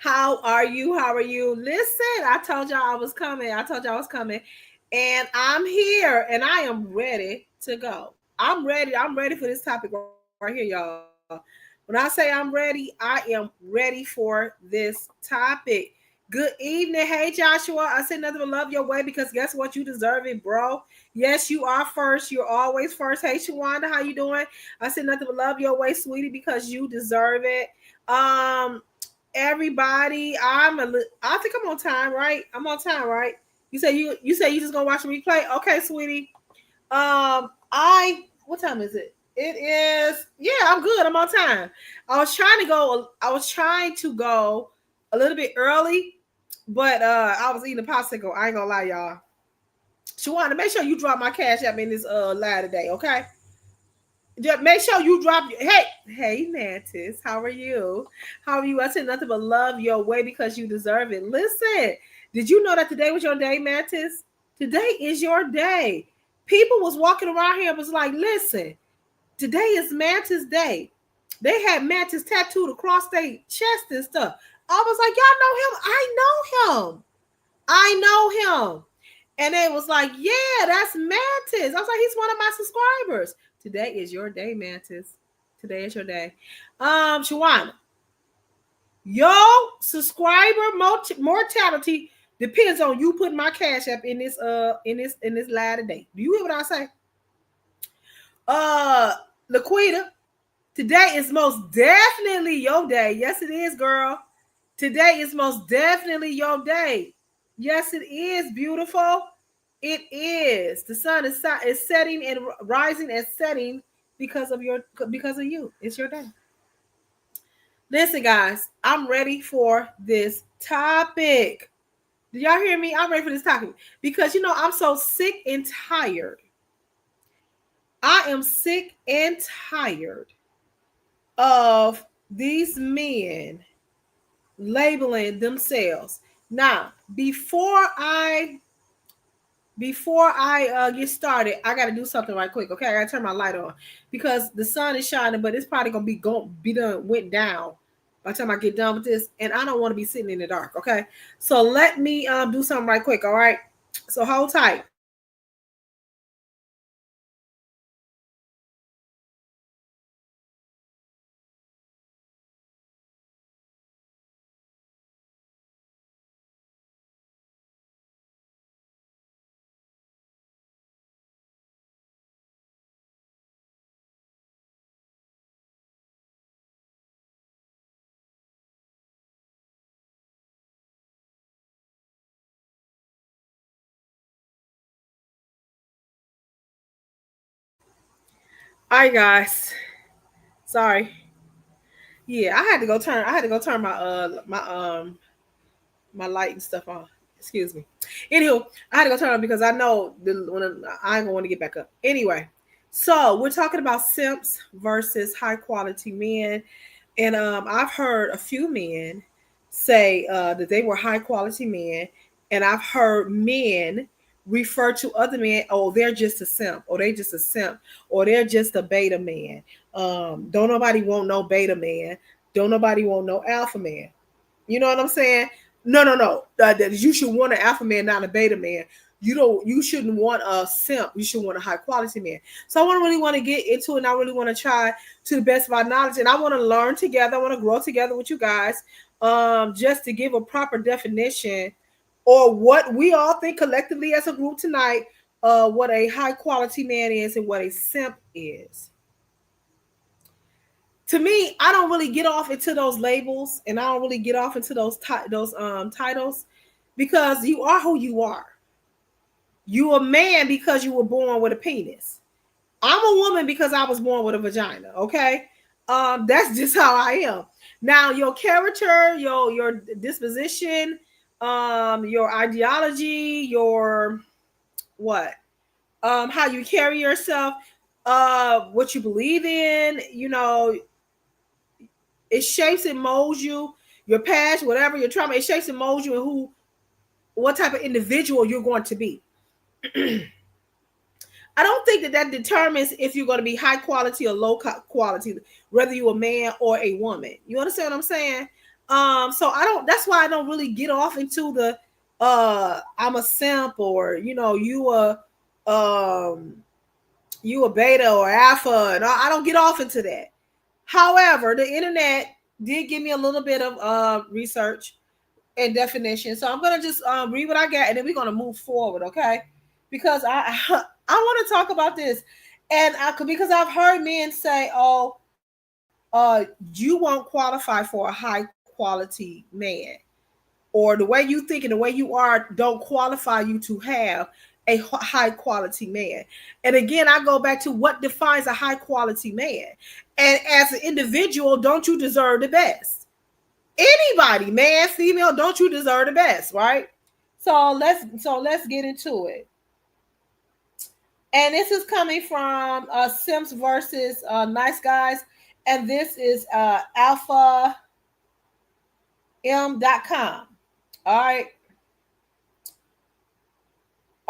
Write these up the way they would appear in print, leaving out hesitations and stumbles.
How are you? How are you? Listen, I told y'all I was coming. I told y'all I was coming. And I'm here and I am ready to go. I'm ready. I'm ready for this topic right here, y'all. When I say I'm ready, I am ready for this topic. Good evening. Hey, Joshua. I said nothing but love your way because guess what? You deserve it, bro. Yes, you are first. You're always first. Hey, Shawanda, how you doing? I said nothing but love your way, sweetie, because you deserve it. Everybody, I think I'm on time, right? I'm on time, right? You say you just gonna watch the replay? Okay, sweetie. I what time is it? It is, yeah, I'm good. I'm on time. I was trying to go a little bit early, but I was eating a popsicle. I ain't gonna lie, y'all. Shawana, make sure you drop my cash app in this live today, okay? Just make sure you drop your hey Mantis, how are you? How are you? I said nothing but love your way because you deserve it. Listen, did you know that today was your day, Mantis? Today is your day. People was walking around here and was like, listen, today is Mantis Day. They had Mantis tattooed across their chest and stuff. I was like, y'all know him? I know him. I know him. And they was like, yeah, that's Mantis. I was like, he's one of my subscribers. Today is your day, Mantis. Today is your day. Shawana, your subscriber mortality depends on you putting my cash app in this live today. Do you hear what I say? Uh Laquita, today is most definitely your day. Yes, it is, girl. Today is most definitely your day. Yes, it is, beautiful. It is. The sun is setting and rising and setting because of you. It's your day. Listen, guys, I'm ready for this topic. Do y'all hear me? I'm ready for this topic because I'm so sick and tired. I am sick and tired of these men labeling themselves. Now, before I get started, I got to do something right quick. Okay, I got to turn my light on because the sun is shining, but it's probably gonna be done went down by the time I get done with this, and I don't want to be sitting in the dark. Okay, so let me do something right quick. All right, so hold tight. All right, guys. Sorry. Yeah, I had to go turn my light and stuff on. Excuse me. Anywho, I had to go turn on because I know I ain't gonna want to get back up. Anyway, so we're talking about simps versus high quality men, and I've heard a few men say that they were high quality men, and I've heard men refer to other men, oh, they're just a simp, or they just a simp, or they're just a beta man. Don't nobody want no beta man. Don't nobody want no alpha man. You know what I'm saying? No, no, no. You should want an alpha man, not a beta man. You don't. You shouldn't want a simp. You should want a high quality man. So I really want to get into it. And I really want to try to the best of our knowledge, and I want to learn together. I want to grow together with you guys, just to give a proper definition or what we all think collectively as a group tonight. What a high quality man is and what a simp is. To me, I don't really get off into those labels, and I don't really get off into those titles, because you are who you are. You a man because you were born with a penis. I'm a woman because I was born with a vagina. Okay, that's just how I am. Now, your character, your disposition, your ideology, your what, how you carry yourself, what you believe in, it shapes and molds you, your past, whatever your trauma, it shapes and molds you and what type of individual you're going to be. I don't think that determines if you're going to be high quality or low quality, whether you're a man or a woman. You understand what I'm saying? So I don't. That's why I don't really get off into the I'm a simp, or you a beta or alpha, and I don't get off into that. However, the internet did give me a little bit of research and definition, so I'm gonna just read what I got, and then we're gonna move forward, okay? Because I want to talk about this, and because I've heard men say, "Oh, you won't qualify for a high quality man," or the way you think and the way you are don't qualify you to have a high quality man. And again, I go back to what defines a high quality man. And as an individual, don't you deserve the best? Anybody, man, female, don't you deserve the best, right? So let's get into it. And this is coming from Simps versus Nice Guys, and this is alpha.m.com. All right.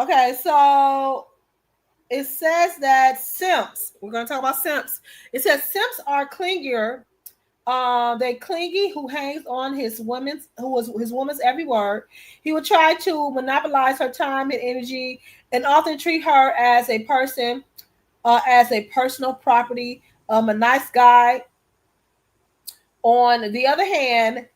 Okay, so it says that simps, we're going to talk about simps. It says simps are clingier. They clingy who hangs on his woman's every word. He will try to monopolize her time and energy, and often treat her as a personal property. A nice guy, on the other hand,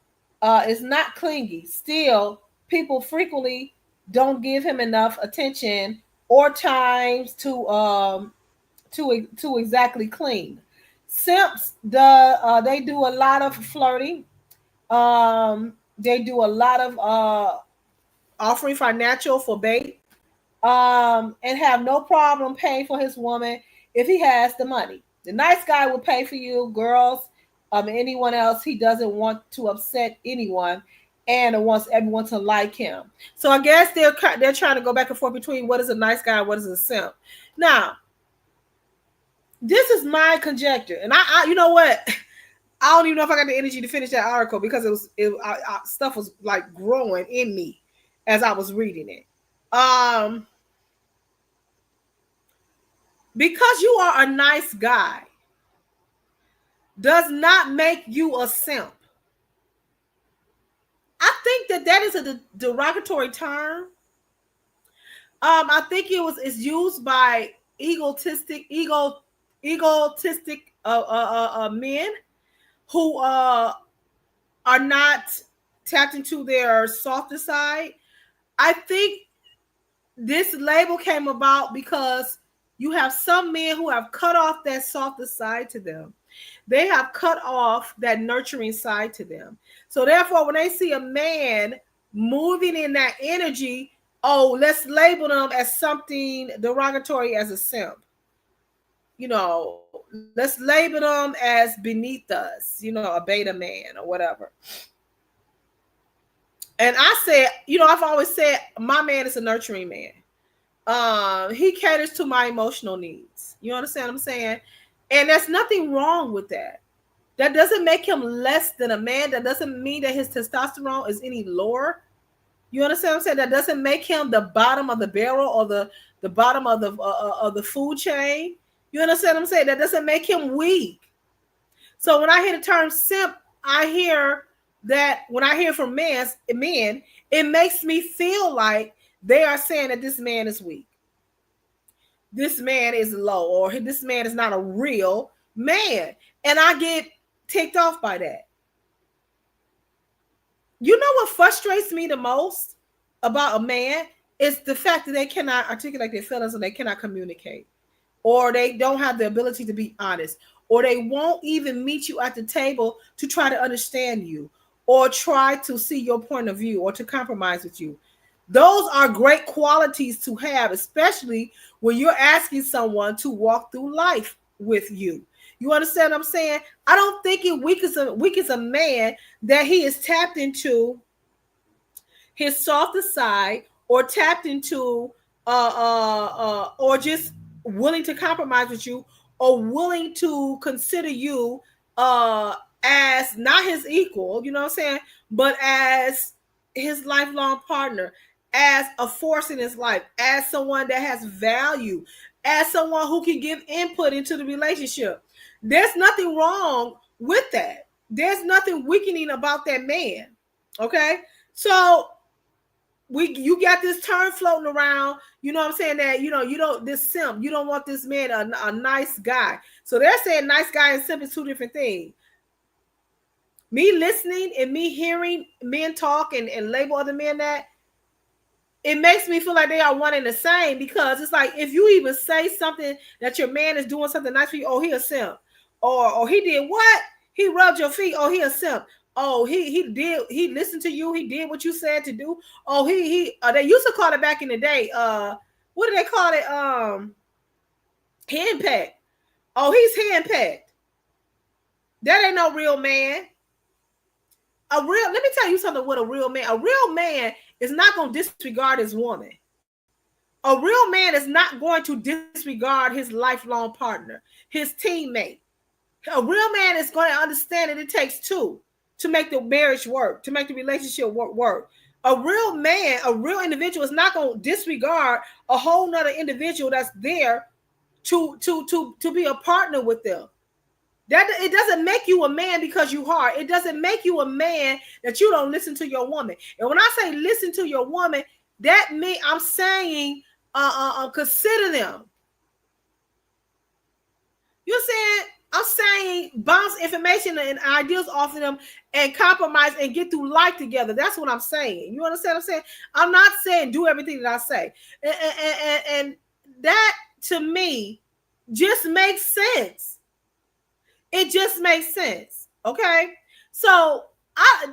is not clingy. Still, people frequently don't give him enough attention or times to exactly clean. Simps, they do a lot of flirting. They do a lot of offering financial for bait, and have no problem paying for his woman if he has the money. The nice guy will pay for you, girls, anyone else. He doesn't want to upset anyone, and wants everyone to like him. So I guess they're trying to go back and forth between what is a nice guy and what is a simp. Now, this is my conjecture, and I you know what? I don't even know if I got the energy to finish that article because stuff was like growing in me as I was reading it. Because you are a nice guy does not make you a simp. I think that is a derogatory term. I think it's used by egotistic men who are not tapped into their softer side. I think this label came about because you have some men who have cut off that softer side to them. They have cut off that nurturing side to them. So therefore, when they see a man moving in that energy, oh, let's label them as something derogatory as a simp. let's label them as beneath us, a beta man or whatever. And I said, I've always said my man is a nurturing man. He caters to my emotional needs. You understand what I'm saying? And there's nothing wrong with that. That doesn't make him less than a man. That doesn't mean that his testosterone is any lower. You understand what I'm saying? That doesn't make him the bottom of the barrel or the bottom of the food chain. You understand what I'm saying? That doesn't make him weak. So when I hear the term simp, I hear that when I hear from men, it makes me feel like they are saying that this man is weak. This man is low, or this man is not a real man. And I get ticked off by that. You know what frustrates me the most about a man is the fact that they cannot articulate their feelings, and they cannot communicate, or they don't have the ability to be honest, or they won't even meet you at the table to try to understand you, or try to see your point of view, or to compromise with you. Those are great qualities to have, especially when you're asking someone to walk through life with you. You understand what I'm saying? I don't think it weakens a man that he is tapped into his softer side, or tapped into or just willing to compromise with you, or willing to consider you as not his equal, you know what I'm saying, but as his lifelong partner, as a force in his life, as someone that has value, as someone who can give input into the relationship. There's nothing wrong with that. There's nothing weakening about that man. Okay? So you got this term floating around, you know what I'm saying, that you don't, this simp, you don't want this man a nice guy. So they're saying nice guy and simp is two different things. Me listening and me hearing men talk and label other men that, it makes me feel like they are one and the same, because it's like, if you even say something that your man is doing something nice for you, oh, he a simp. Or he did what? He rubbed your feet. Oh, he a simp. Oh, he listened to you. He did what you said to do. Oh, they used to call it back in the day. What do they call it? Handpecked. Oh, he's handpecked. That ain't no real man. Let me tell you something with a real man. A real man is not going to disregard his woman. A real man is not going to disregard his lifelong partner, his teammate. A real man is going to understand that it takes two to make the marriage work, to make the relationship work. A real man, a real individual is not going to disregard a whole nother individual that's there to be a partner with them. That it doesn't make you a man because you hard. It doesn't make you a man that you don't listen to your woman. And when I say listen to your woman, that means I'm saying consider them. You're saying, I'm saying bounce information and ideas off of them and compromise and get through life together. That's what I'm saying. You understand what I'm saying? I'm not saying do everything that I say. And that to me just makes sense. It just makes sense. Okay. So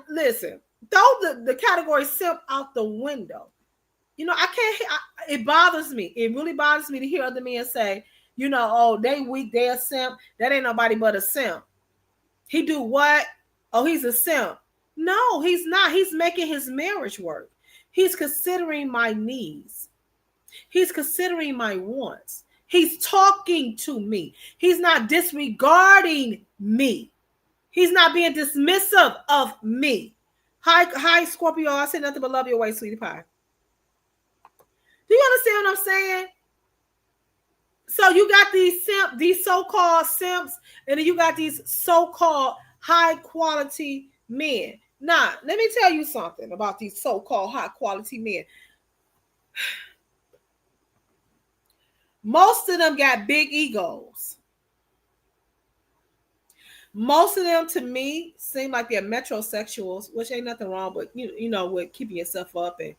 listen, throw the category simp out the window. I can't, it bothers me. It really bothers me to hear other men say, oh, they weak, they a simp. That ain't nobody but a simp. He do what? Oh, he's a simp. No, he's not. He's making his marriage work. He's considering my needs. He's considering my wants. He's talking to me. He's not disregarding me. He's not being dismissive of me. Hi, Scorpio. I say nothing but love your way, sweetie pie. Do you understand what I'm saying? So you got these so-called simps, and then you got these so-called high-quality men. Now, let me tell you something about these so-called high-quality men. Most of them got big egos. Most of them, to me, seem like they're metrosexuals, which ain't nothing wrong, but with keeping yourself up and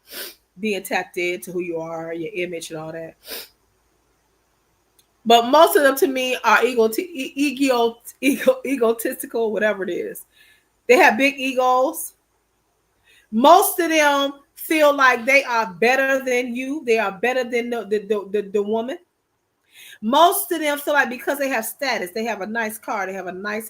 being tapped into who you are, your image, and all that. But most of them, to me, are egotistical, whatever it is. They have big egos. Most of them feel like they are better than you. They are better than the woman. Most of them feel like because they have status, they have a nice car, they have a nice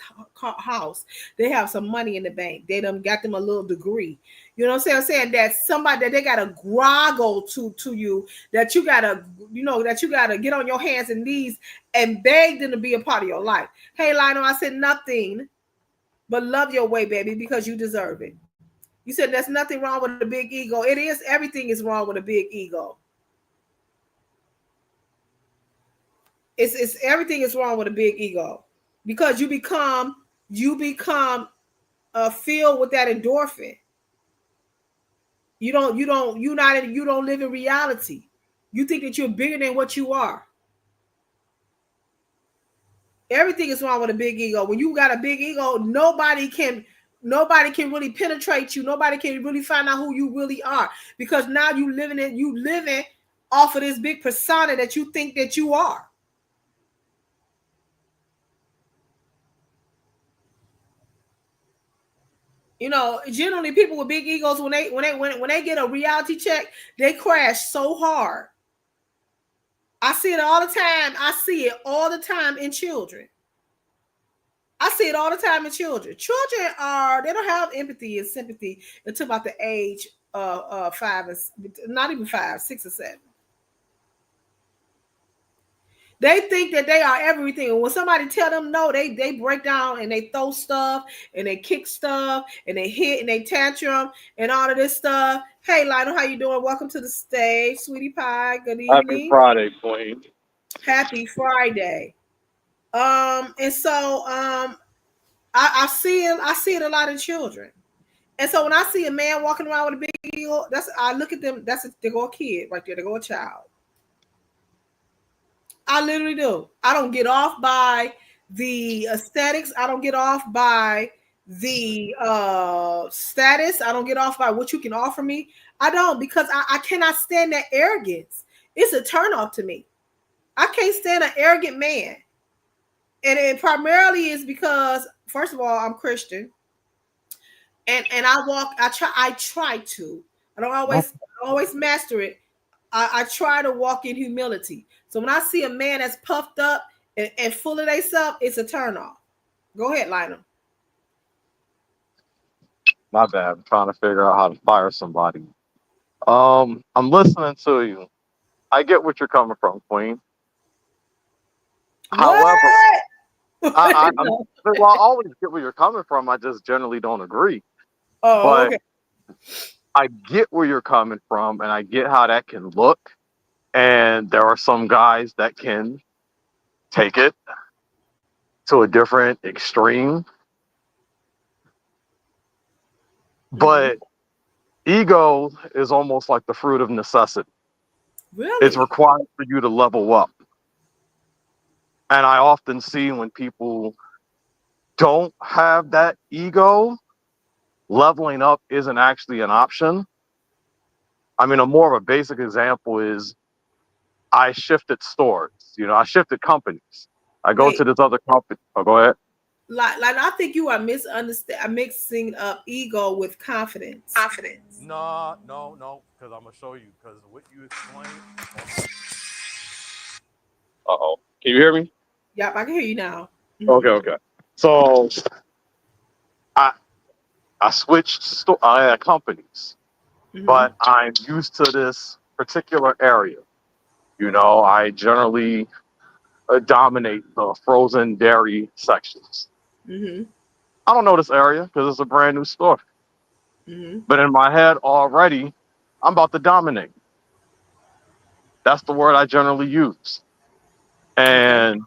house, they have some money in the bank, they done got them a little degree. You know what I'm saying? That somebody that they gotta groggle to you, that you gotta, that you gotta get on your hands and knees and beg them to be a part of your life. Hey, Lionel, I said nothing but love your way, baby, because you deserve it. You said there's nothing wrong with a big ego. It is. Everything is wrong with a big ego. It's everything is wrong with a big ego, because you become filled with that endorphin. You don't live in reality. You think that you're bigger than what you are. Everything is wrong with a big ego. When you got a big ego, nobody can really penetrate you. Nobody can really find out who you really are, because now you living off of this big persona that you think that you are. Generally people with big egos, when they get a reality check, they crash so hard. I see it all the time. I see it all the time in children. I see it all the time in children. They don't have empathy and sympathy until about the age of five, and not even five, 6 or 7. They think that they are everything. And when somebody tell them no, they break down and they throw stuff and they kick stuff and they hit and they tantrum and all of this stuff. Hey, Lionel, how you doing? Welcome to the stage, sweetie pie. Good Happy evening. Friday, Queen. Happy Friday. And so I see it a lot in children. And so when I see a man walking around with a big ego, I look at them. They go a kid right there. They go a child. I literally do. I don't get off by the aesthetics. I don't get off by the status. I don't get off by what you can offer me. I don't, because I cannot stand that arrogance. It's a turnoff to me. I can't stand an arrogant man. And it primarily is because, first of all, I'm Christian. And I try to. I don't always master it. I try to walk in humility. So when I see a man that's puffed up and full of themselves, it's a turn off. Go ahead, Lionel. My bad. I'm trying to figure out how to fire somebody. I'm listening to you. I get what you're coming from, Queen. However, What? well, I always get where you're coming from. I just generally don't agree. Oh, But okay. I get where you're coming from, and I get how that can look. And there are some guys that can take it to a different extreme. Mm-hmm. But ego is almost like the fruit of necessity. It's Really? required for you to level up. And I often see when people don't have that ego, leveling up isn't actually an option. I mean, a more of a basic example is I shifted stores, I shifted companies. I go to Wait, this other company. Oh, go ahead. like I think you are mixing up ego with confidence. Confidence. No, no, no, because I'm gonna show you. Because what you explained. Uh oh. Can you hear me? Yep, I can hear you now. Okay, Mm-hmm. okay. So I I switched companies, Mm-hmm. but I'm used to this particular area. I generally dominate the frozen dairy sections. Mm-hmm. I don't know this area because it's a brand new store, Mm-hmm. but in my head already, I'm about to dominate. That's the word I generally use. Okay. And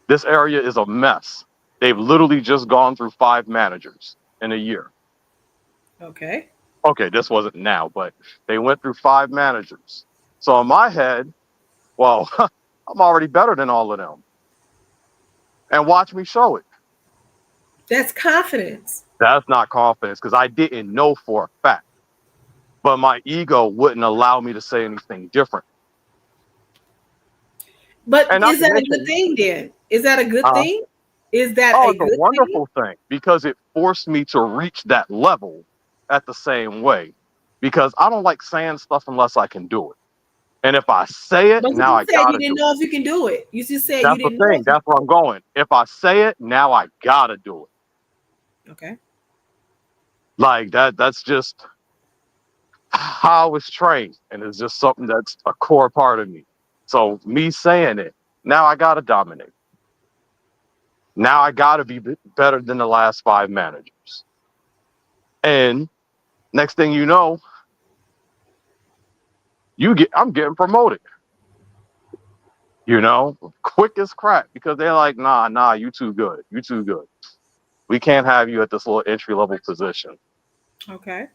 this area is a mess. They've literally just gone through 5 managers in a year. Okay. Okay, this wasn't now, but they went through 5 managers. So in my head, well, I'm already better than all of them. And watch me show it. That's confidence. That's not confidence because I didn't know for a fact. But my ego wouldn't allow me to say anything different. But And not is to that a good mention, thing then? Is that a good uh, thing? Is that oh, a it's a good thing? wonderful thing because it forced me to reach that level at the same way. Because I don't like saying stuff unless I can do it. And if I say it, But you now I just said you gotta didn't do it. know if you can do it. You just said you That's the didn't know thing. if you That's where I'm going. If I say it, now I gotta do it. okay. Like that's just how I was trained. And it's just something that's a core part of me. So me saying it, now I gotta dominate. Now I gotta be better than the last five managers. And next thing you know, I'm getting promoted, quick as crap because they're like, nah, you too good. You too good. We can't have you at this little entry level position. Okay.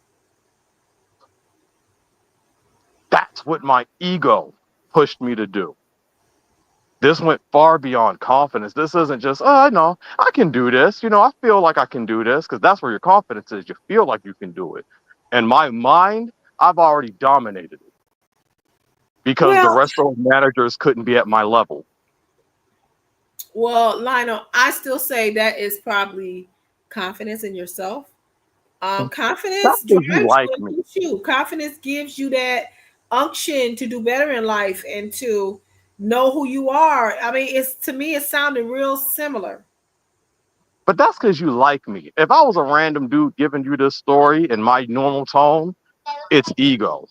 That's what my ego pushed me to do. This went far beyond confidence. This isn't just, oh, no, I can do this. I feel like I can do this because that's where your confidence is. You feel like you can do it. And my mind, I've already dominated it because the Well, rest of the managers couldn't be at my level. well, Lionel, I still say that is probably confidence in yourself. That's Confidence because you drives you like and me. keeps you. Confidence gives you that unction to do better in life and to know who you are. I mean, it's to me, it sounded real similar. But that's because you like me. If I was a random dude giving you this story in my normal tone, it's ego.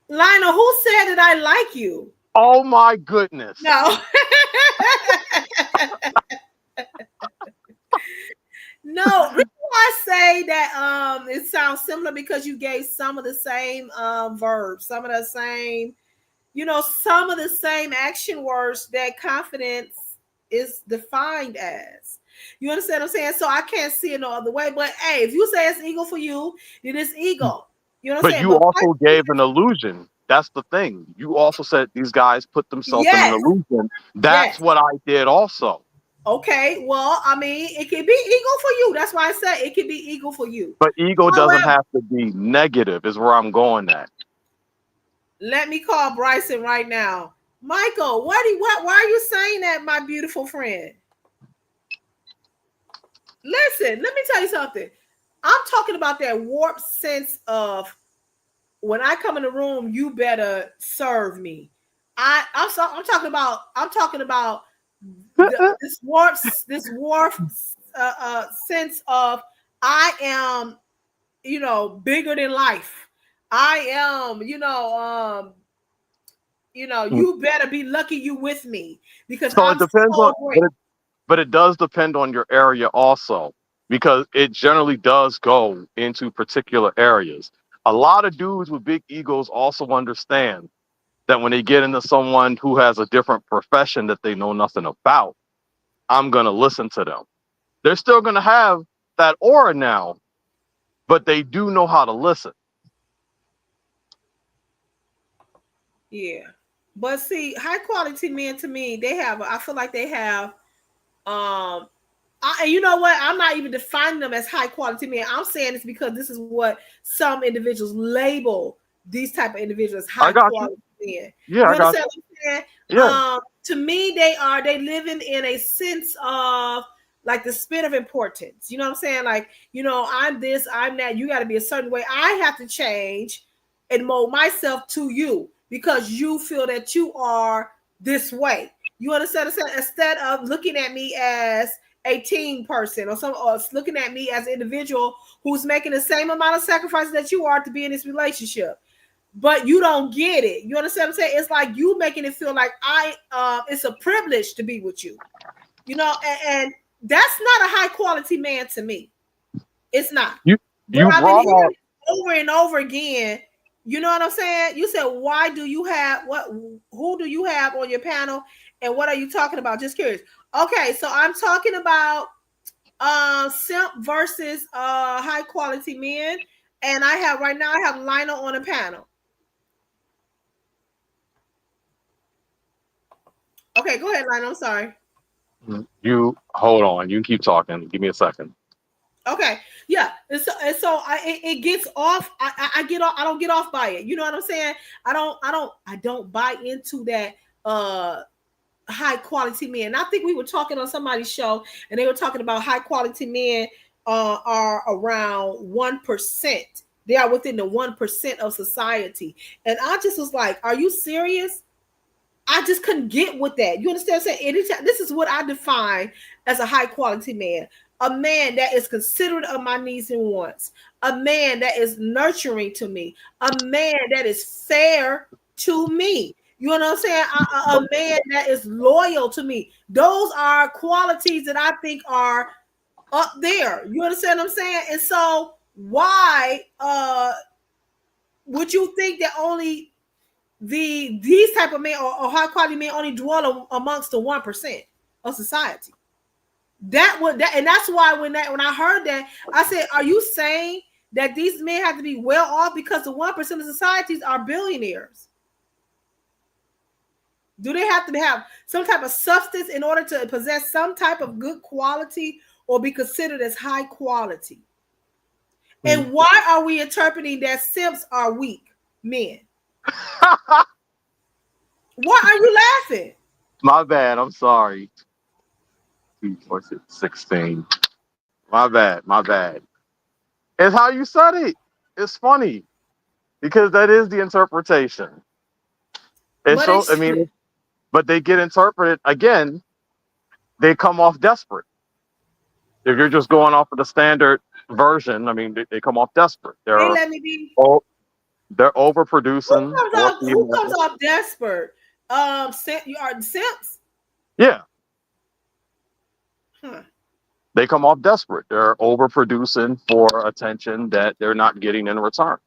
Lionel, who said that I like you? Oh my goodness. No. No, reason why I say that it sounds similar because you gave some of the same verbs, some of the same, some of the same action words that confidence is defined as. You understand what I'm saying? So I can't see it no other way. But hey, if you say it's ego for you, it is ego. You know what I'm But saying? you But also gave an illusion. That's the thing. You also said these guys put themselves in an yes, illusion. That's yes. what I did also. Okay, well, I mean, it can be ego for you. That's why I said it can be ego for you. But ego doesn't However, have to be negative, is where I'm going at. let me call Bryson right now. Michael, why are you saying that, my beautiful friend? Listen, let me tell you something. I'm talking about that warped sense of when I come in the room, you better serve me. I'm talking about this warped sense of I am bigger than life. I am Mm. you better be lucky you with me because So it I'm depends on, so great. but it does depend on your area also, because it generally does go into particular areas. A lot of dudes with big egos also understand that when they get into someone who has a different profession that they know nothing about, I'm going to listen to them. They're still going to have that aura now, but they do know how to listen. Yeah. But see, high quality men to me, I feel like they have and you know what? I'm not even defining them as high quality men. I'm saying this because this is what some individuals label these type of individuals high I got you. quality men. Yeah, You I got understand you. what I'm saying? Yeah. To me, they living in a sense of like the spirit of importance. You know what I'm saying? Like, I'm this, I'm that. You got to be a certain way. I have to change and mold myself to you because you feel that you are this way. You understand? Instead of looking at me as a team person or looking at me as an individual who's making the same amount of sacrifices that you are to be in this relationship, but you don't get it. You understand what I'm saying? It's like you making it feel like it's a privilege to be with you, and that's not a high quality man to me. It's not. You But you I've been brought hearing up it over and over again. You know what I'm saying? You said, why do you have who do you have on your panel and what are you talking about? Just curious. Okay, so I'm talking about simp versus high quality men. And right now I have Lionel on a panel. Okay, go ahead, Lionel. I'm sorry. you hold on. You can keep talking. Give me a second. Okay, yeah, it gets off. I get off. I don't get off by it. You know what I'm saying? I don't buy into that high quality men. I think we were talking on somebody's show, and they were talking about high quality men are around 1%. They are within the 1% of society. And I just was like, are you serious? I just couldn't get with that. You understand what I'm saying? Anytime, this is what I define as a high quality man. A man that is considerate of my needs and wants. A man that is nurturing to me. A man that is fair to me. You know what I'm saying? A man that is loyal to me. Those are qualities that I think are up there. You understand what I'm saying? And so why would you think that only these type of men or high quality men only dwell amongst the 1% of society? That would that and that's why when I heard that, I said, are you saying that these men have to be well off because the 1% of societies are billionaires? Do they have to have some type of substance in order to possess some type of good quality or be considered as high quality? And why are we interpreting that simps are weak men? Why are you laughing? My bad. I'm sorry. What's it? 16. My bad. My bad. It's how you said it. It's funny because that is the interpretation. It's But so, I it's mean, but they get interpreted again. They come off desperate. If you're just going off of the standard version, I mean, they come off desperate. they let me be. Oh, they're overproducing for Who comes females. off desperate? You are simps. Yeah, Huh. they come off desperate. They're overproducing for attention that they're not getting in return.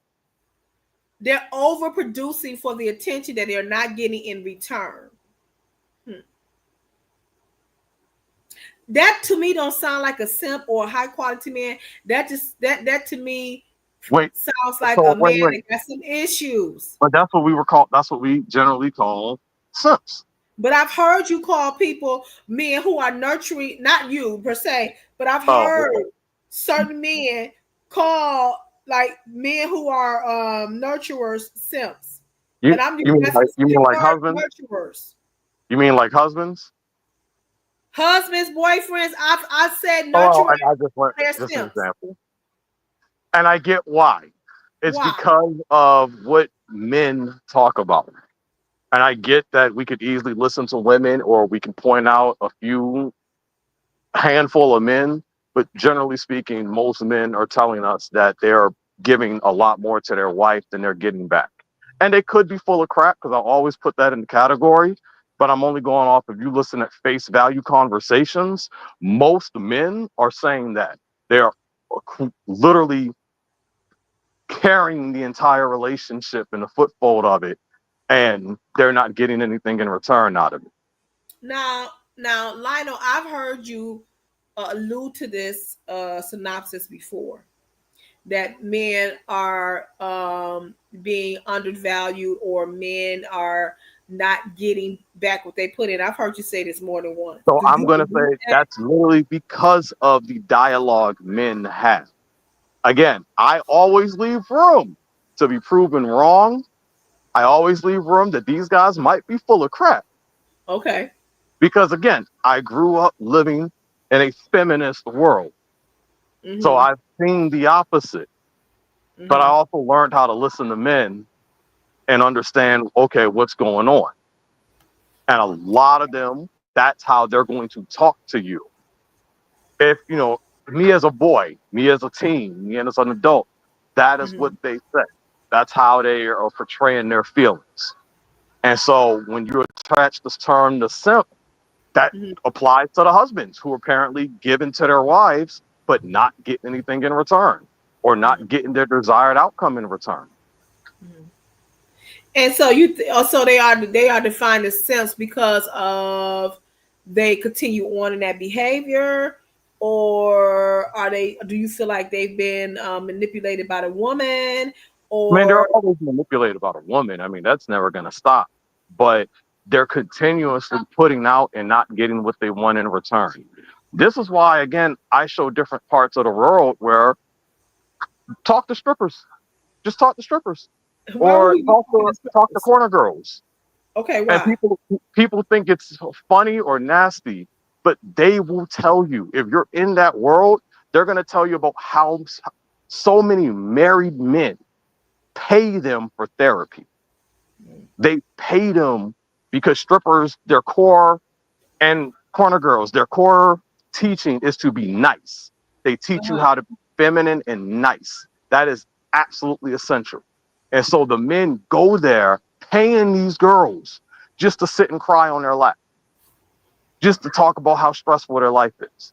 They're overproducing for the attention that they're not getting in return. Hmm. That to me don't sound like a simp or a high quality man. That to me Wait, sounds like so a man wait. that got some issues. But that's what we were called. That's what we generally call simps. But I've heard you call people men who are nurturing, not you per se, but I've Oh, heard okay. certain men call like men who are nurturers simps. You And I'm you using mean that like specific word, husbands? nurturers. You mean like husbands? Husbands, boyfriends, I said Oh, well, nurturers, I just went they're just an simps. example, and I get why. It's Why? because of what men talk about, and I get that we could easily listen to women, or we can point out a few handful of men, but generally speaking, most men are telling us that they're giving a lot more to their wife than they're getting back. And they could be full of crap because I'll always put that in the category, but I'm only going off if you listen at face value conversations. Most men are saying that they're literally carrying the entire relationship in the footfold of it, and they're not getting anything in return out of it. Now, Lionel, I've heard you allude to this synopsis before that men are being undervalued or men are not getting back what they put in. I've heard you say this more than once. So Do I'm you going to agree with say that? that's literally because of the dialogue men have. Again, I always leave room to be proven wrong. I always leave room that these guys might be full of crap. Okay. Because again, I grew up living in a feminist world. So Mm-hmm. I've seen the opposite. But I Mm-hmm. also learned how to listen to men and understand, okay, what's going on. And a lot of them, that's how they're going to talk to you. If, me as a boy, me as a teen, me as an adult, that is what Mm-hmm. they say. That's how they are portraying their feelings. And so when you attach this term to simp, that Mm-hmm. applies to the husbands who are apparently given to their wives, but not getting anything in return or not getting their desired outcome in return. Mm-hmm. And so also they are defined as simps because of they continue on in that behavior, or are they? Do you feel like they've been manipulated by the woman, I mean, they're or always manipulated about a woman. I mean, that's never going to stop. But they're continuously putting out and not getting what they want in return. This is why, again, I show different parts of the world where talk to strippers, just talk to strippers, why would or we be talking to talk to strippers? corner girls. Okay, And why? people think it's funny or nasty, but they will tell you if you're in that world, they're going to tell you about how so many married men pay them for therapy. They pay them because strippers, their core, and corner girls, their core teaching is to be nice. They teach you Uh-huh. how to be feminine and nice. That is absolutely essential. And so the men go there paying these girls just to sit and cry on their lap, just to talk about how stressful their life is.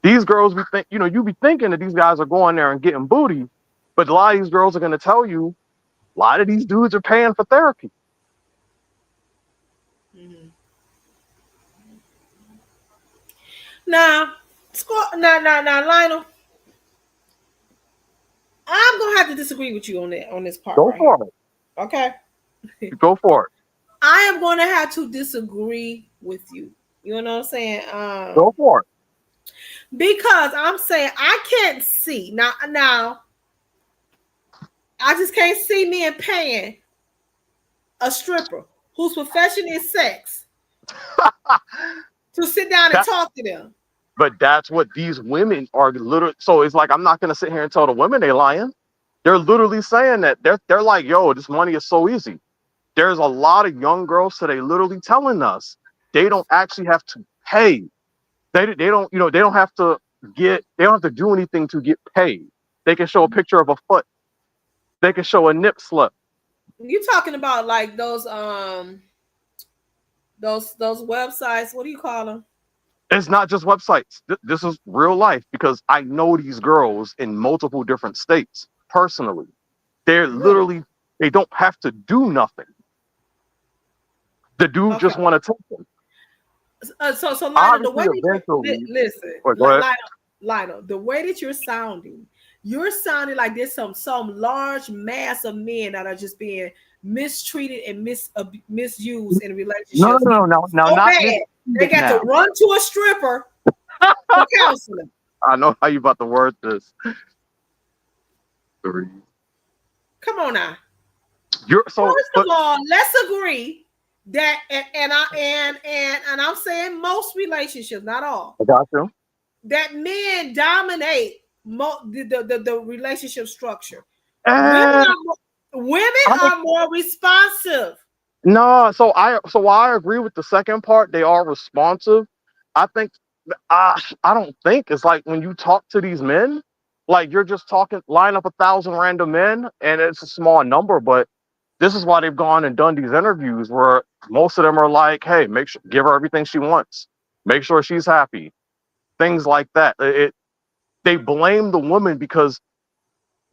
These girls, we think, you be thinking that these guys are going there and getting booty, but a lot of these girls are going to tell you a lot of these dudes are paying for therapy. Mhm. Now, now, Lionel, I'm gonna have to disagree with you on that on this part Go right here. for it. Okay, Go for it. I am gonna have to disagree with you. You know what I'm saying? Go for it. Because I'm saying I can't see now. I just can't see men paying a stripper whose profession is sex to sit down and That, talk to them. but that's what these women are literally. So it's like I'm not gonna sit here and tell the women they lying. They're literally saying that they're like, yo, this money is so easy. There's a lot of young girls today literally telling us they don't actually have to pay. They don't, they don't have to they don't have to do anything to get paid. They can show a picture of a foot. They can show a nip slip. You talking about like those websites? What do you call them? It's not just websites. This is real life because I know these girls in multiple different states personally. They're Really? literally, they don't have to do nothing. The dude Okay. just want to take them. So Lionel, the Obviously, way that eventually, listen, wait, go ahead. Lionel, the way that you're sounding like there's some large mass of men that are just being mistreated and misused in No, relationships no, no, no, no, so not bad they mistreated got to now. run to a stripper for counseling. I know how you about to word this. Come on now. You're so, First of but all, let's agree that and I'm saying most relationships, not all, I got you. that men dominate the relationship structure. Women And are women I'm are more responsive. no, so while I agree with the second part, they are responsive. I think I don't think it's like when you talk to these men, like you're just talking, line up 1,000 random men, and it's a small number, but this is why they've gone and done these interviews where most of them are like, hey, make sure give her everything she wants, make sure she's happy, things like that. They blame the woman because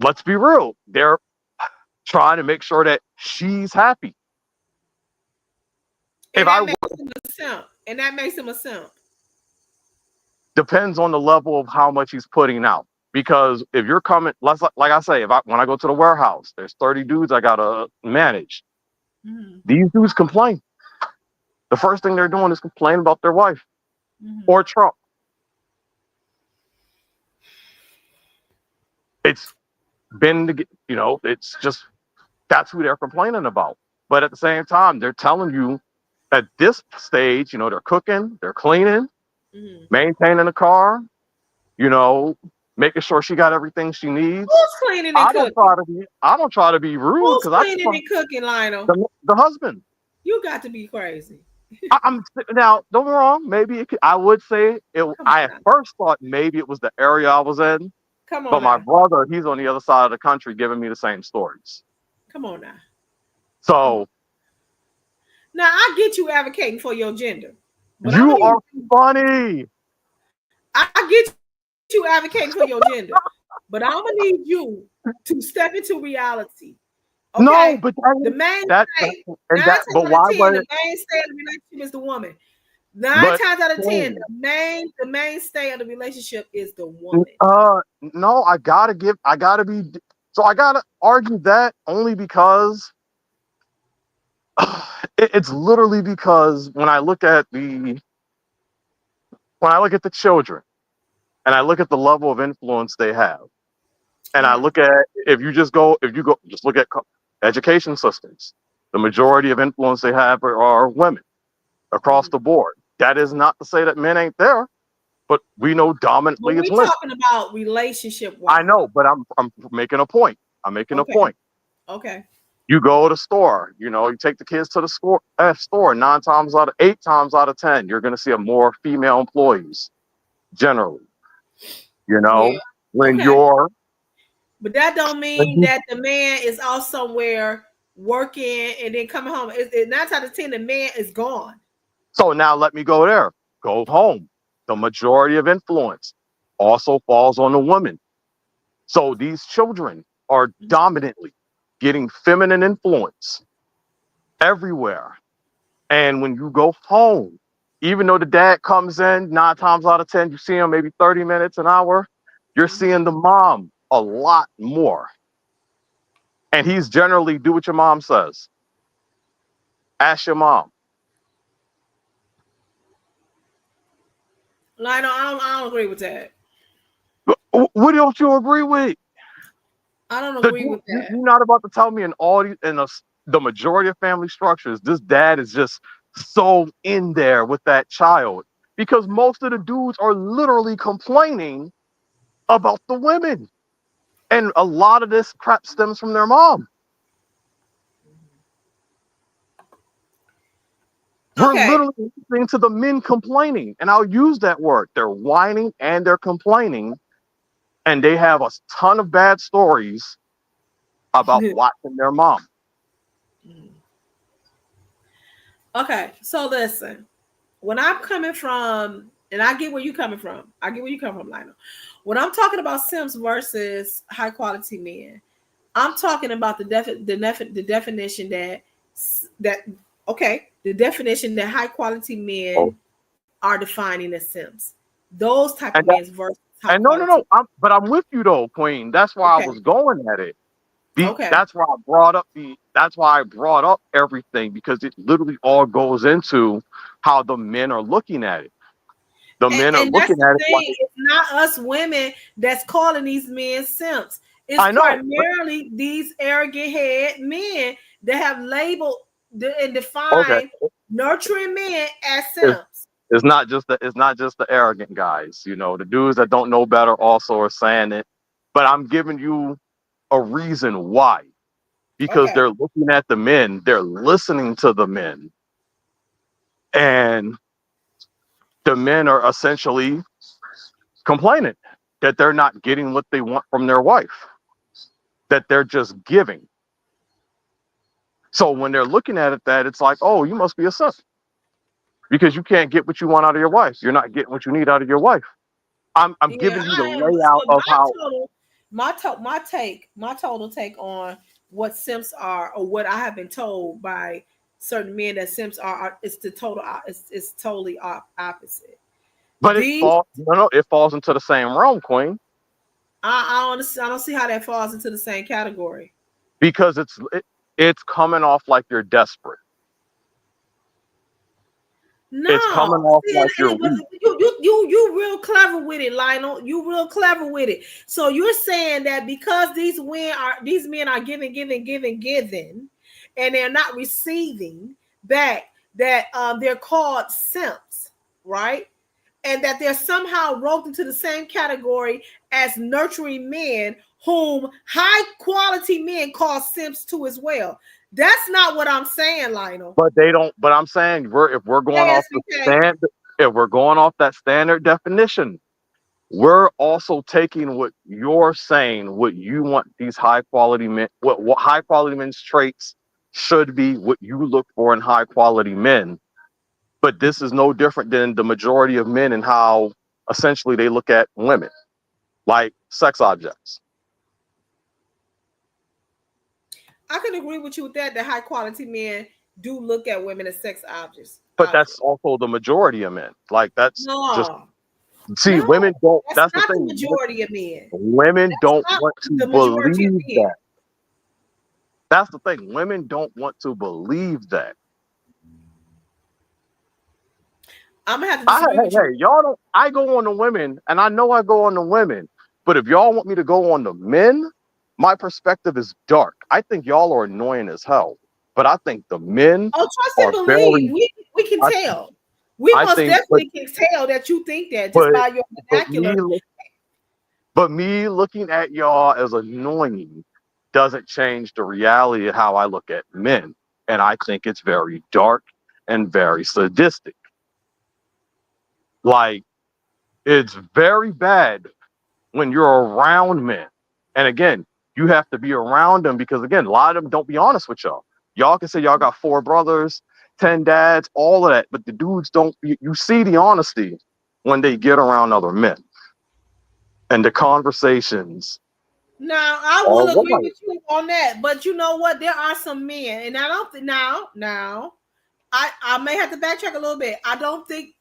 let's be real, they're trying to make sure that she's happy. If And I that makes him a simp. And that makes him a simp. depends on the level of how much he's putting out. Because if you're coming, like I say, when I go to the warehouse, there's 30 dudes I gotta manage. Mhm, These dudes complain. The first thing they're doing is complain about their wife mhm. or Trump. It's been, it's just that's who they're complaining about. But at the same time, they're telling you at this stage, they're cooking, they're cleaning, Mhm. maintaining the car, you know, making sure she got everything she needs. Who's cleaning and cooking? I don't try to be rude Who's because I just cleaning want and cooking, Lionel? the husband. You got to be crazy. I'm now. Don't get me wrong. Maybe I would say it. Come on I at now. first thought maybe it was the area I was in, Come on but my now. brother, he's on the other side of the country, giving me the same stories. Come on now. Come on. So Now I get you advocating for your gender, but I'm you gonna are need you. funny. I get you advocating for your gender, but I'm gonna need you to step into reality. Okay, No, but the mainstay that and nine that. times But out of why ten, the would? mainstay of the relationship is the woman. Nine But times out of ten, hey, the mainstay of the relationship is the woman. no, I gotta be. So I gotta argue that only because it's literally because when I look at the children and I look at the level of influence they have, and I Uh-huh. look at if you go just look at education systems, the majority of influence they have are women across Mhm. the board. That is not to say that men ain't there. but we know But dominantly it's we're women. talking about relationship I wise. know, but I'm making a point. I'm making a Okay. point. Okay. You go to the store, you take the kids to the store 8 times out of 10, you're going to see a more female employees generally, you Yeah. know, when Okay. you're, But that don't when mean you, that the man is out somewhere working and then coming home. 9 out of 10, the man is gone. so now let me go there, go home. The majority of influence also falls on the woman. So these children are dominantly getting feminine influence everywhere. And when you go home, even though the dad comes in 9 times out of 10, you see him maybe 30 minutes, an hour, you're Mhm. seeing the mom a lot more. And he's generally do what your mom says. Ask your mom. Lionel, I don't agree with that. What don't you agree with? I don't agree with You're that. not about to tell me in all these, the majority of family structures, this dad is just so in there with that child because most of the dudes are literally complaining about the women. And a lot of this crap stems from their mom. We're Okay. literally listening to the men complaining. And I'll use that word. They're whining and they're complaining. And they have a ton of bad stories about watching their mom. Okay. So listen, when I'm coming from, and I get where you coming from. I get where you come from, Lionel. When I'm talking about Sims versus high quality men, I'm talking about the definition that okay, the definition that high quality men Oh. are defining as Sims. Those type of And men versus high and no, no, quality. no. But I'm with you though, Queen. That's why I Okay. was going at it. Okay. That's why I brought up that's why I brought up everything because it literally all goes into how the men are looking at it. The men are And that's looking the at it like thing. It's not us women that's calling these men simps. It's I know, but primarily these arrogant head men that have labeled and okay. defined nurturing men as It's, simps. it's not just the arrogant guys, the dudes that don't know better also are saying it. But I'm giving you a reason why. Because Okay. they're looking at the men, they're listening to the men, and the men are essentially complaining that they're not getting what they want from their wife, that they're just giving. So when they're looking at it, that it's like, oh, you must be a simp because you can't get what you want out of your wife. You're not getting what you need out of your wife. I'm Yeah, giving you the I am. layout So of how. my total take on what simps are, or what I have been told by certain men that simps are it's the total. It's totally opposite. But it These falls, no, it falls into the same realm, Queen, I don't see how that falls into the same category. because it's coming off like you're desperate. It's coming No, off see, like you're weak. you real clever with it, Lionel. You real clever with it. So you're saying that because these men are giving, and they're not receiving back, that they're called simps, right? And that they're somehow roped into the same category as nurturing men, whom high quality men call simps too as well. That's not what I'm saying, Lionel. But they don't. But I'm saying if we're going off the ASBK. stand, if we're going off that standard definition, we're also taking what you're saying, what you want these high quality men, what high quality men's traits should be, what you look for in high quality men. But this is no different than the majority of men and how essentially they look at women like sex objects. I can agree with you with that. That high quality men do look at women as sex objects. But that's also the majority of men. Like that's just No, see, no, women don't. that's That's the not the thing. majority of men. Women That's don't not want to the majority of believe men. that. That's the thing. Women don't want to believe that. I'm gonna have to disagree Hey, with you. hey, y'all don't. I go on the women, and I know I go on the women. But if y'all want me to go on the men, my perspective is dark. I think y'all are annoying as hell. But I think the men Oh, trust and are believe. very. We can I, tell. We I most think, but definitely can tell that you think that just but by your but me vernacular. but me looking at y'all as annoying doesn't change the reality of how I look at men, and I think it's very dark and very sadistic. Like, it's very bad when you're around men. And again, you have to be around them because again, a lot of them don't be honest with y'all. Y'all can say y'all got 4 brothers, 10 dads, all of that, but the dudes don't. You see the honesty when they get around other men and the conversations Now, I are will agree wild. with you on that, but you know what? There are some men, and I don't think now I may have to backtrack a little bit. I don't think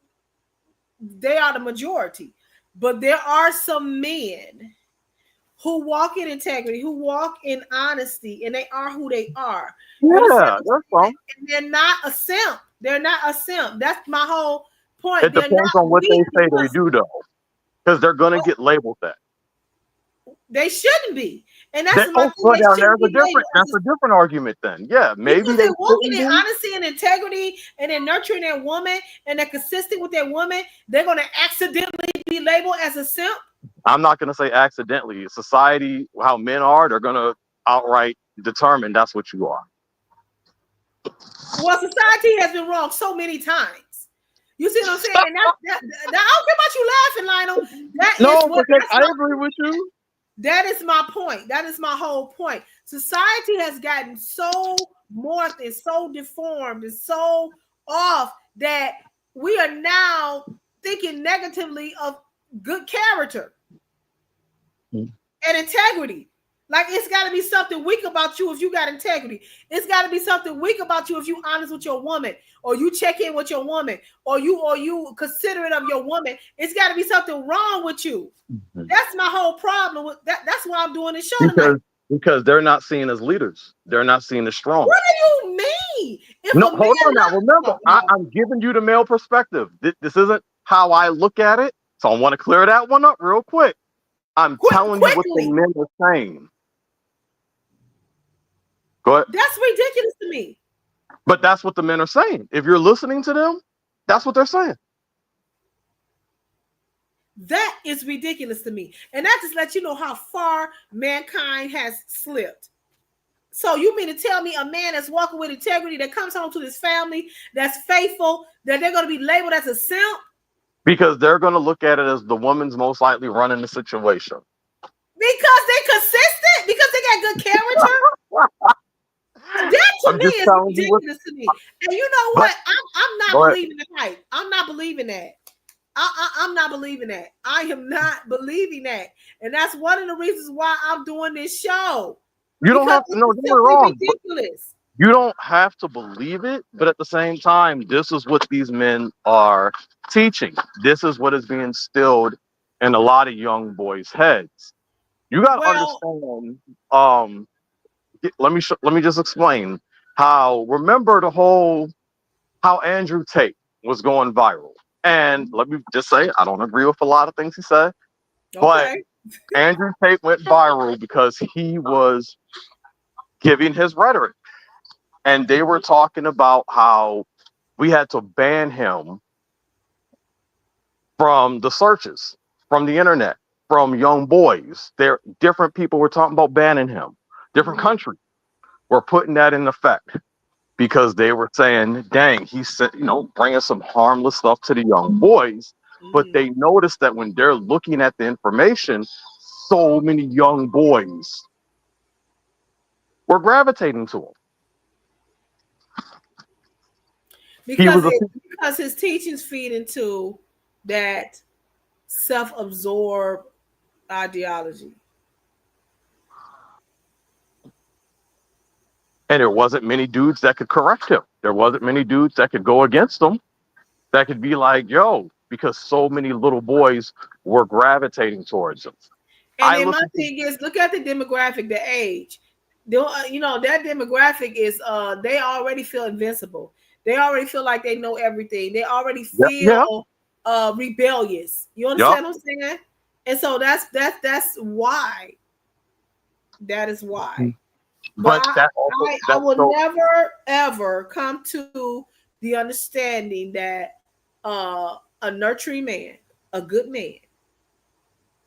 they are the majority, but there are some men who walk in integrity, who walk in honesty, and they are who they are. You understand Yeah, what that's I'm saying? all. And they're not a simp. They're not a simp. That's my whole point. It They're depends on not what they weak say they because do though, because they're gonna get labeled that. they shouldn't be. And that's They, my oh, thing. well, They now shouldn't be labeled that's as a a different argument then. Yeah, maybe because they they're walking shouldn't in be. honesty and integrity and they're nurturing their woman and they're consistent with their woman, they're going to accidentally be labeled as a simp. I'm not gonna say accidentally. Society, how men are, they're gonna outright determine that's what you are. Well, society has been wrong so many times. You see what I'm saying? And I don't care about you laughing, Lionel. That is No, what because that's I my agree with you. that is my point. That is my whole point. Society has gotten so morphed and so deformed and so off that we are now thinking negatively of good character and integrity. Like it's got to be something weak about you if you got integrity. It's got to be something weak about you if you honest with your woman, or you check in with your woman, or you considerate of your woman. It's got to be something wrong with you. That's my whole problem with that. That's why I'm doing this show tonight. because because they're not seen as leaders. They're not seen as strong. What do you mean? If No, a man hold on now. Remember, look, no, I'm giving you the male perspective. This isn't how I look at it. So I want to clear that one up real quick. I'm telling you what the quickly, men are saying. Go ahead. that's ridiculous to me. But that's what the men are saying. If you're listening to them, that's what they're saying. That is ridiculous to me. And that just lets you know how far mankind has slipped. So you mean to tell me a man that's walking with integrity, that comes home to his family, that's faithful, that they're going to be labeled as a simp Because they're going to look at it as the woman's most likely running the situation. because they consistent, because they got good character? That to I'm me just is telling you what. ridiculous to me. And you know But what? I'm not go ahead. believing the hype. I'm not believing that. I'm not believing that. I am not believing that. And that's one of the reasons why I'm doing this show. You don't Because have to. this No, is don't get me simply wrong. But ridiculous. you don't have to believe it. But at the same time, this is what these men are teaching. This is what is being instilled in a lot of young boys' heads. You got to Well, understand. Um, let me just explain how. Remember the whole how Andrew Tate was going viral. And let me just say, I don't agree with a lot of things he said, but okay. Andrew Tate went viral because he was giving his rhetoric. And they were talking about how we had to ban him from the searches, from the internet, from young boys. There, different people were talking about banning him. Different Mhm. countries were putting that in effect because they were saying, dang, he's, bringing some harmless stuff to the young boys. But Mhm. they noticed that when they're looking at the information, so many young boys were gravitating to him. He Because was a, because his teachings feed into that self-absorbed ideology. and there wasn't many dudes that could correct him. There wasn't many dudes that could go against him, that could be like, yo, because so many little boys were gravitating towards him. And I then my listened to, thing is, look at the demographic, the age. You know that demographic is they already feel invincible. They already feel like they know everything. They already yeah, yeah, feel rebellious. You yep. understand what I'm saying? And so that's why. That is why. But But that also, I that will so, never ever come to the understanding that a nurturing man, a good man,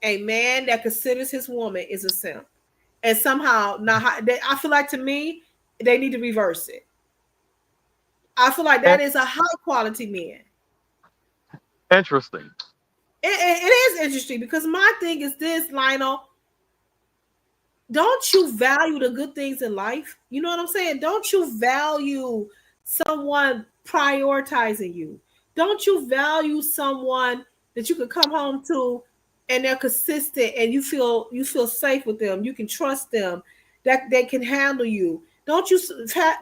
a man that considers his woman is a simp, and somehow not. I feel like to me, they need to reverse it. I feel like And that is a high quality man. interesting. It is interesting because my thing is this, Lionel. Don't you value the good things in life? You know what I'm saying? Don't you value someone prioritizing you? Don't you value someone that you can come home to and they're consistent and you feel safe with them. You can trust them that they can handle you. Don't you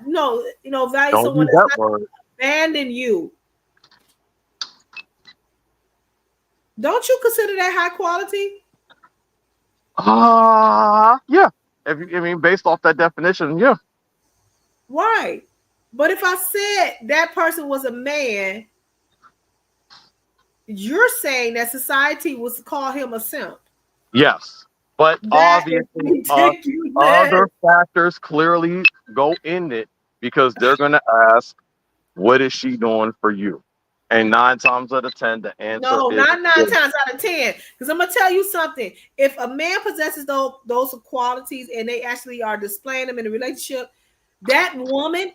no, value Don't someone use that's that not word. abandon you. Don't you consider that high quality? Yeah. If you, I mean, based off that definition, yeah. Right. But if I said that person was a man, you're saying that society would call him a simp. Yes. But That is obviously, ridiculous. other factors clearly go in it because they're going to ask, what is she doing for you? And 9 times out of 10, the answer No, is not nine good. times out of 10. Because I'm gonna tell you something. If a man possesses those qualities and they actually are displaying them in a relationship, that woman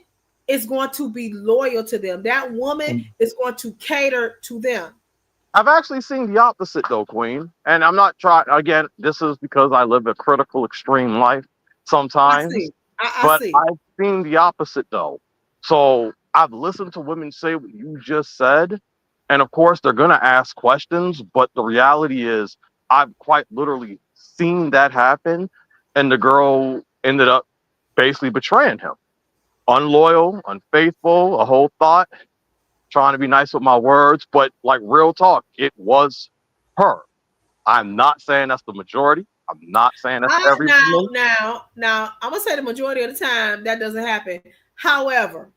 is going to be loyal to them. That woman is going to cater to them. I've actually seen the opposite though, Queen. And I'm not trying, again, this is because I live a critical, extreme life I sometimes, see. I but see. I've seen the opposite though. So I've listened to women say what you just said. And of course, they're going to ask questions. But the reality is, I've quite literally seen that happen. And the girl ended up basically betraying him. Unloyal, unfaithful, a whole thought, trying to be nice with my words, but like real talk, it was her. I'm not saying that's the majority. I'm not saying that's I every woman. now I'm gonna say the majority of the time that doesn't happen. However,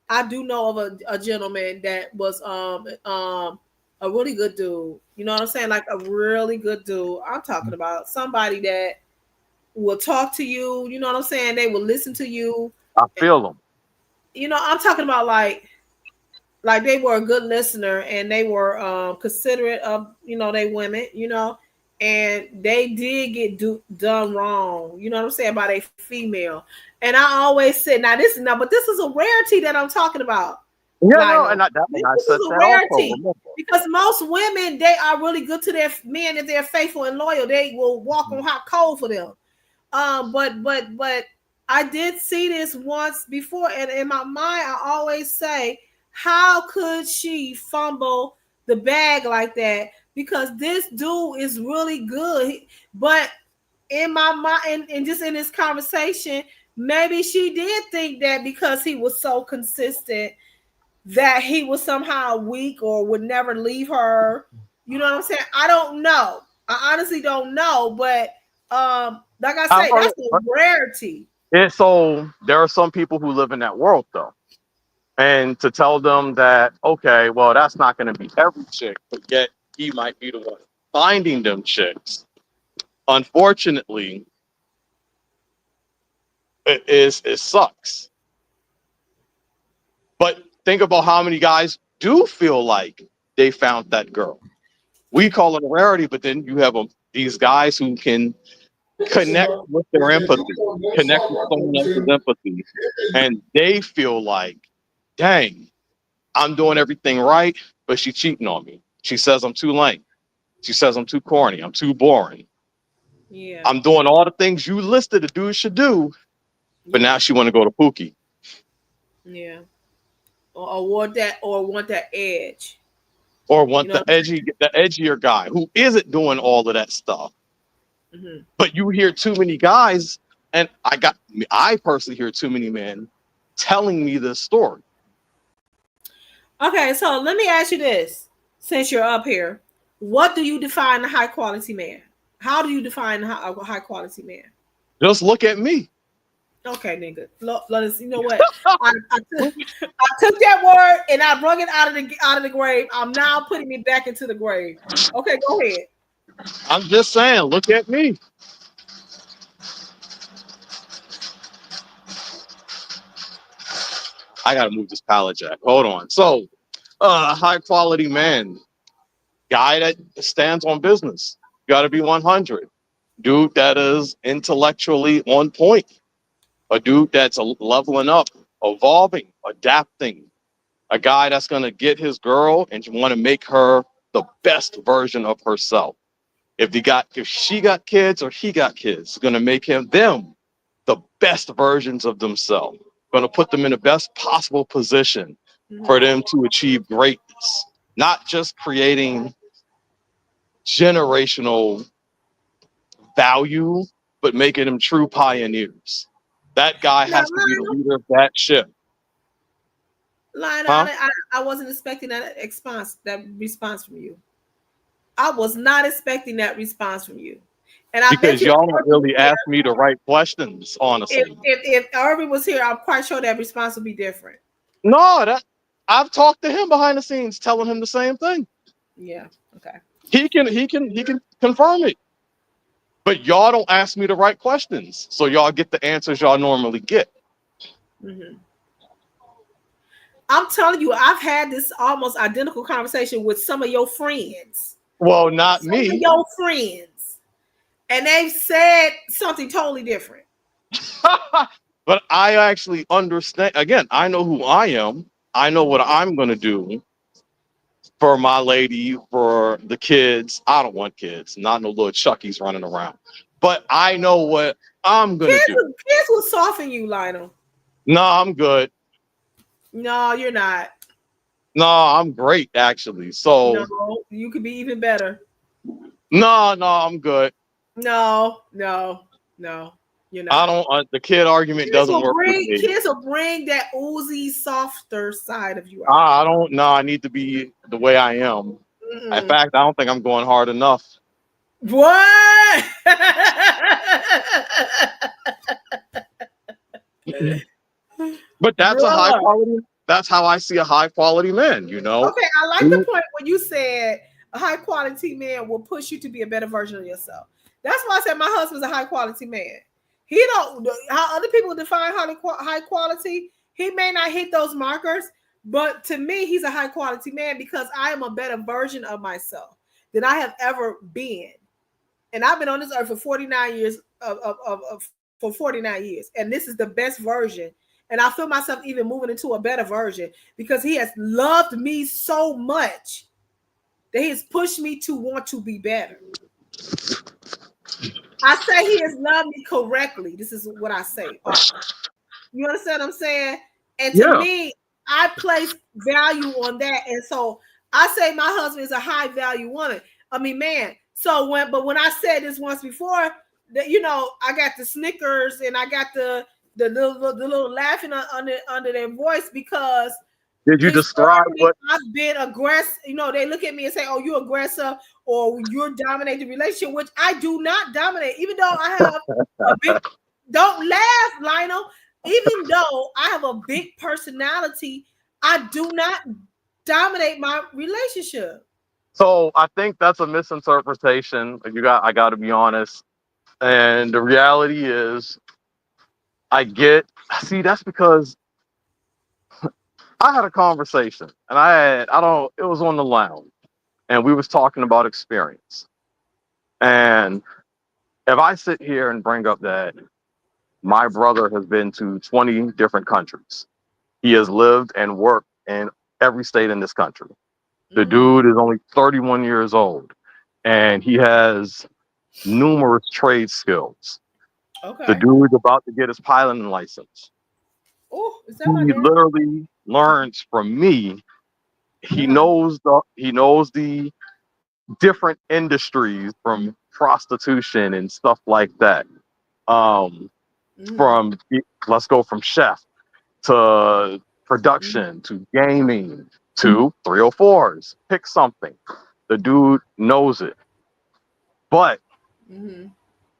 I do know of a gentleman that was a really good dude. You know what I'm saying? Like a really good dude. I'm talking about somebody that will talk to you. You know what I'm saying? They will listen to you. I feel them. I'm talking about like they were a good listener and they were considerate of they women, and they did get done wrong, you know what I'm saying, by a female. And I always said, but this is a rarity that I'm talking about, Yeah, no, Lionel. and This I is said a that also. rarity Remember, because most women, they are really good to their men. If they're faithful and loyal, they will walk on hot coal for them. But I did see this once before, and in my mind, I always say, how could she fumble the bag like that? Because this dude is really good. But in my mind, and just in this conversation, maybe she did think that because he was so consistent that he was somehow weak or would never leave her. You know what I'm saying? I don't know. I honestly don't know, but like I I've say, heard that's a rarity. it. So there are some people who live in that world though, and to tell them that okay, well, that's not going to be every chick, but yet he might be the one finding them chicks. Unfortunately, it sucks. But think about how many guys do feel like they found that girl. We call it a rarity, but then you have these guys who can connect with their empathy, connect with someone else's empathy, and they feel like, dang, I'm doing everything right, but she's cheating on me. She says I'm too lame. She says I'm too corny. I'm too boring. Yeah, I'm doing all the things you listed a dude should do, but yeah, now she want to go to Pookie yeah. Or want that edge. or You want know what I'm the edgier guy who isn't doing all of that stuff. saying? But you hear too many guys, and I personally hear too many men telling me this story. Okay, so let me ask you this: since you're up here, what do you define a high quality man? How do you define a high quality man? Just look at me. Okay, nigga. Let us. You know what? I took that word and I brought it out of the grave. I'm now putting it back into the grave. Okay, go ahead. I'm just saying, look at me. I gotta move this pallet jack. Hold on. So A high quality man, guy that stands on business. Got to be 100. Dude that is intellectually on point. A dude that's leveling up, evolving, adapting. A guy that's going to get his girl and want to make her the best version of herself. If she got kids or he got kids, going to make them the best versions of themselves. Going to put them in the best possible position for Mhm. them to achieve greatness. Not just creating generational value, but making them true pioneers. That guy Now, has to be the leader of that ship, Lionel, huh? I wasn't expecting that response from you. I was not expecting that response from you. And I bet Because you if y'all don't Irvin was really here, ask me the right questions, honestly. if Irvin was here, I'm quite sure that response would be different. No, that I've talked to him behind the scenes, telling him the same thing. Yeah. Okay. He can confirm it. But y'all don't ask me the right questions, so y'all get the answers y'all normally get. Hmm. I'm telling you, I've had this almost identical conversation with some of your friends. Well, not Some of me. your friends. And they've said something totally different. But I actually understand. Again, I know who I am. I know what I'm going to do for my lady, for the kids. I don't want kids, not no little Chuckies running around. But I know what I'm going to do. Kids will soften you, Lionel. No, I'm good. No, you're not. No, I'm great, actually. So, No, you could be even better. no, I'm good. No, no, no, you're I not. don't, the kid argument doesn't work with me. Kids will bring that oozy, softer side of you out. I don't know. I need to be the way I am. In Mm-mm. fact, I don't think I'm going hard enough. What? But that's a high Bruh. quality. That's how I see a high quality man. You know. Okay, I like the Who- point when you said a high quality man will push you to be a better version of yourself. That's why I said my husband's a high quality man. He don't how other people define high quality. He may not hit those markers, but to me, he's a high quality man because I am a better version of myself than I have ever been. And I've been on this earth for 49 years for 49 years, and this is the best version. And I feel myself even moving into a better version because he has loved me so much that he has pushed me to want to be better. I say he has loved me correctly. This is what I say often. You understand what I'm saying? And to Yeah. me, I place value on that. And so I say my husband is a high value woman. I mean, man. But when I said this once before, that I got the snickers and I got the little laughing under their voice because Did you describe historically what? I've been aggressive. They look at me and say, "Oh, you're aggressive," or "You're dominating the relationship," which I do not dominate. Even though I have a big, don't laugh, Lionel. Even though I have a big personality, I do not dominate my relationship. So I think that's a misinterpretation. I got to be honest. And the reality is, I get. See, that's because I had a conversation, and I don't. It was on the lounge, and we was talking about experience. And if I sit here and bring up that my brother has been to 20 different countries, he has lived and worked in every state in this country. The Mm-hmm. dude is only 31 years old, and he has numerous trade skills. The Okay. dude's about to get his piloting license. Oh, is that my He damn? literally learns from me. Uh-huh. He knows the different industries from prostitution and stuff like that. Um, Mm-hmm. from let's go from chef to Mm-hmm. production to gaming to 304s. Pick something. The dude knows it. But Mm-hmm.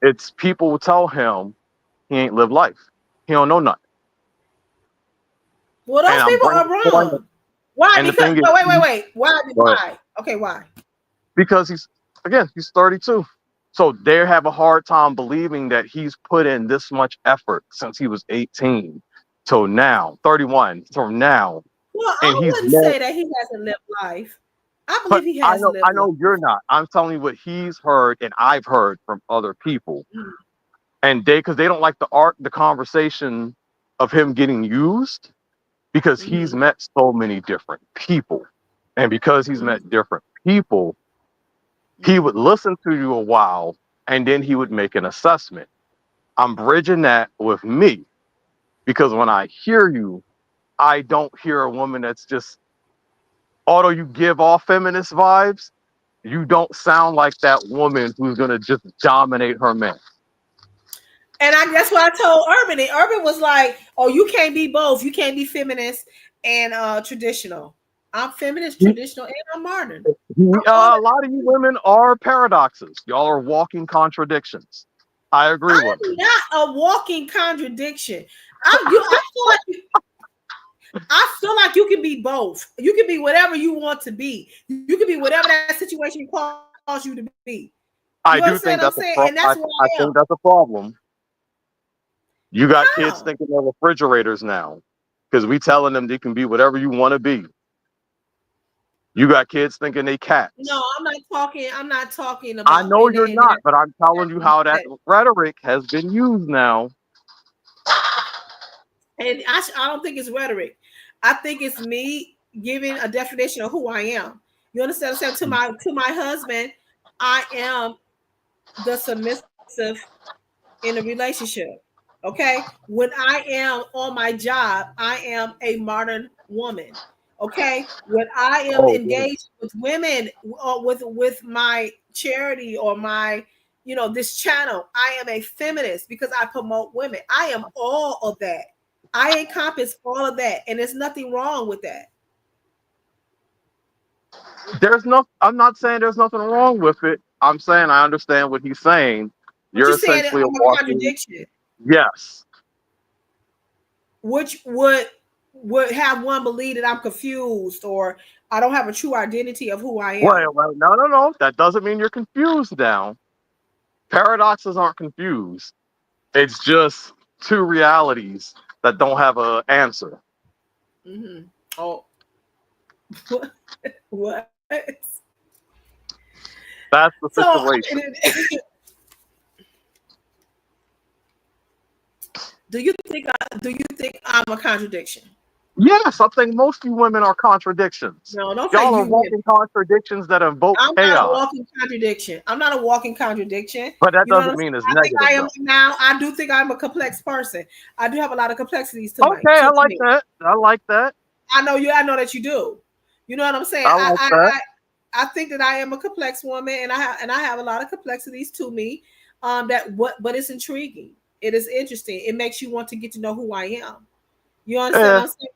it's people will tell him he ain't live life. He don't know nothing. Well, And those I'm people bringing are the point. wrong. Why? And the Because thing is, no, wait. Why? but Why? Okay, why? because he's 32. So they have a hard time believing that he's put in this much effort since he was 18 till now, 31 till now. Well, and I he's wouldn't met. say that he hasn't lived life. I But believe he I has know, lived I life. know you're not. I'm telling you what he's heard and I've heard from other people, Mm, and because they don't like the conversation of him getting used, because he's mhm, met so many different people, and because he's mhm, met different people, he would mhm, listen to you a while, and then he would make an assessment. I'm bridging that with me because when I hear you, I don't hear a woman that's just, although you give off feminist vibes, you don't sound like that woman who's gonna just dominate her man. And that's what I told Urban. And Urban was like, "Oh, you can't be both. You can't be feminist and traditional. I'm feminist, He- traditional, and I'm modern. I'm all a lot of you women are paradoxes. Y'all are walking contradictions. I agree with I'm not a walking contradiction. I feel like you can be both. You can be whatever you want to be. You can be whatever that situation calls you to be. You understand what I'm I saying? do And think that's that's where I am. I think that's a problem. You got How? kids thinking they're refrigerators now because we telling them they can be whatever you want to be. You got kids thinking they No, cats. I'm not talking I about know you're in not, that but I'm telling you how that mindset. rhetoric has been used now. And I don't think it's rhetoric. I think it's me giving a definition of who I am. You understand what I'm saying? To my husband, I am the submissive in a relationship. Okay. When I am on my job, I am a modern woman. Okay. When I am Oh, yeah. engaged with women or with my charity or my, this channel, I am a feminist because I promote women. I am all of that. I encompass all of that. And there's nothing wrong with that. There's no. I'm not saying there's nothing wrong with it. I'm saying I understand what he's saying. But You're you're saying that essentially a I'm a walking. contradiction, Yes. which would have one believe that I'm confused or I don't have a true identity of who I am. Well, no, no, no. That doesn't mean you're confused now. Paradoxes aren't confused. It's just two realities that don't have an answer. Mm-hmm. Oh, what? That's the So, situation. do you think I'm a contradiction? Yes, I think most of you women are contradictions. No, don't say Y'all are you women. walking contradictions that invoke I'm not a chaos. walking contradiction. I'm not a walking contradiction. But that You know what doesn't I'm saying? mean it's I think I negative, am though. now. I do think I'm a complex person. I do have a lot of complexities to my Okay, I to like me. that. I like that. I know you. I know that you do. You know what I'm saying? I like that. I think that I am a complex woman, and I have a lot of complexities to me. But it's intriguing. It is interesting. It makes you want to get to know who I am. You understand Eh, what I'm saying?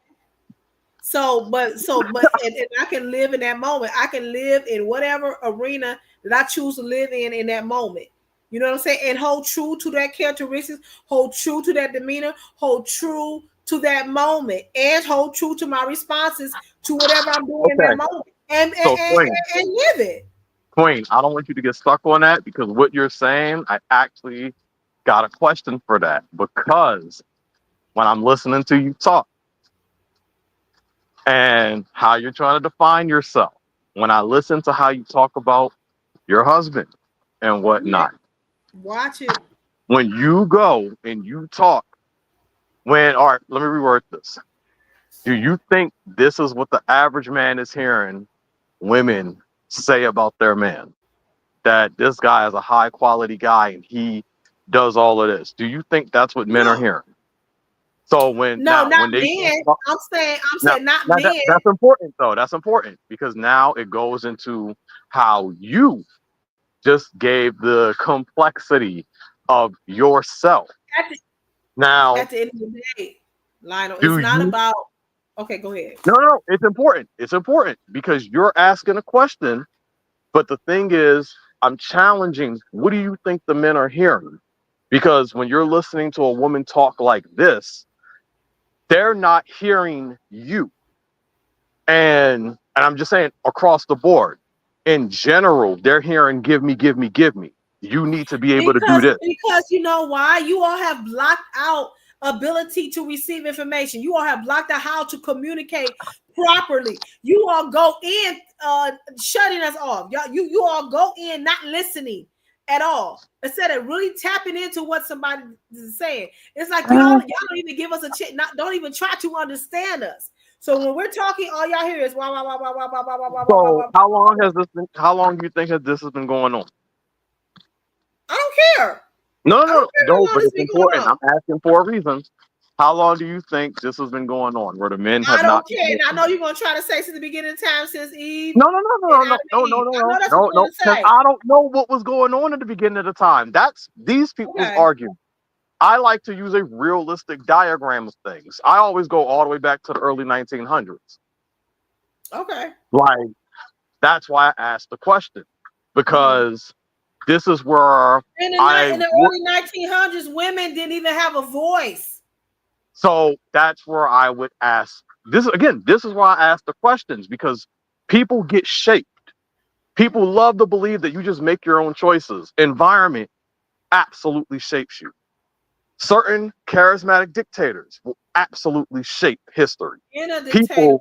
And I can live in that moment. I can live in whatever arena that I choose to live in that moment. You know what I'm saying? And hold true to that characteristics, hold true to that demeanor, hold true to that moment, and hold true to my responses to whatever I'm doing in that okay. moment, So, Queen, and live it. Queen, I don't want you to get stuck on that because what you're saying, I actually got a question for that. Because when I'm listening to you talk and how you're trying to define yourself, when I listen to how you talk about your husband and Yeah, whatnot, watch it. when you go and you talk, all right, let me reword this. Do you think this is what the average man is hearing women say about their man? That this guy is a high quality guy and he does all of this. Do you think that's what men are No, hearing? So no, when not they talk men. about I'm now, saying not now men. that's important though. That's important because now it goes into how you just gave the complexity of yourself. At the, Now, at the end of the day, Lionel, it's do not you about. Okay, go ahead. no, no, it's important. It's important because you're asking a question. But the thing is, I'm challenging what do you think the men are hearing? Because when you're listening to a woman talk like this, they're not hearing you. And I'm just saying across the board. In general, they're hearing give me, give me, give me. You need to be able to do this. Because you know why? You all have blocked out ability to receive information. You all have blocked out how to communicate properly. You all go in shutting us off. You all go in not listening at all. Instead of really tapping into what somebody is saying. It's like y'all don't even give us a chance, don't even try to understand us. So when we're talking, all y'all hear is wah wah wah wah wah wah wah wah wah wah So wah. how long has this been? How long do you think that this has been going on? I don't care. No, I no, don't no, care no. how long But this it's been going important. on. I'm asking for a reason. How long do you think this has been going on, where the men have I don't not care. been And I know listening? you're gonna try to say since the beginning of time, since Eve No, no, no, no, and no, Adam no, and no, Eve. no, I know no, that's what no, you're no. gonna Because say. I don't know what was going on at the beginning of the time. That's these people's Okay. argument. I like to use a realistic diagram of things. I always go all the way back to the early 1900s. Okay. Like, that's why I asked the question, Mhm. because this is where In the early 1900s, women didn't even have a voice. so that's where I would ask this again. This is why I ask the questions, because people get shaped. People love to believe that you just make your own choices. Environment absolutely shapes you. Certain charismatic dictators will absolutely shape history. In a People, dictatorship.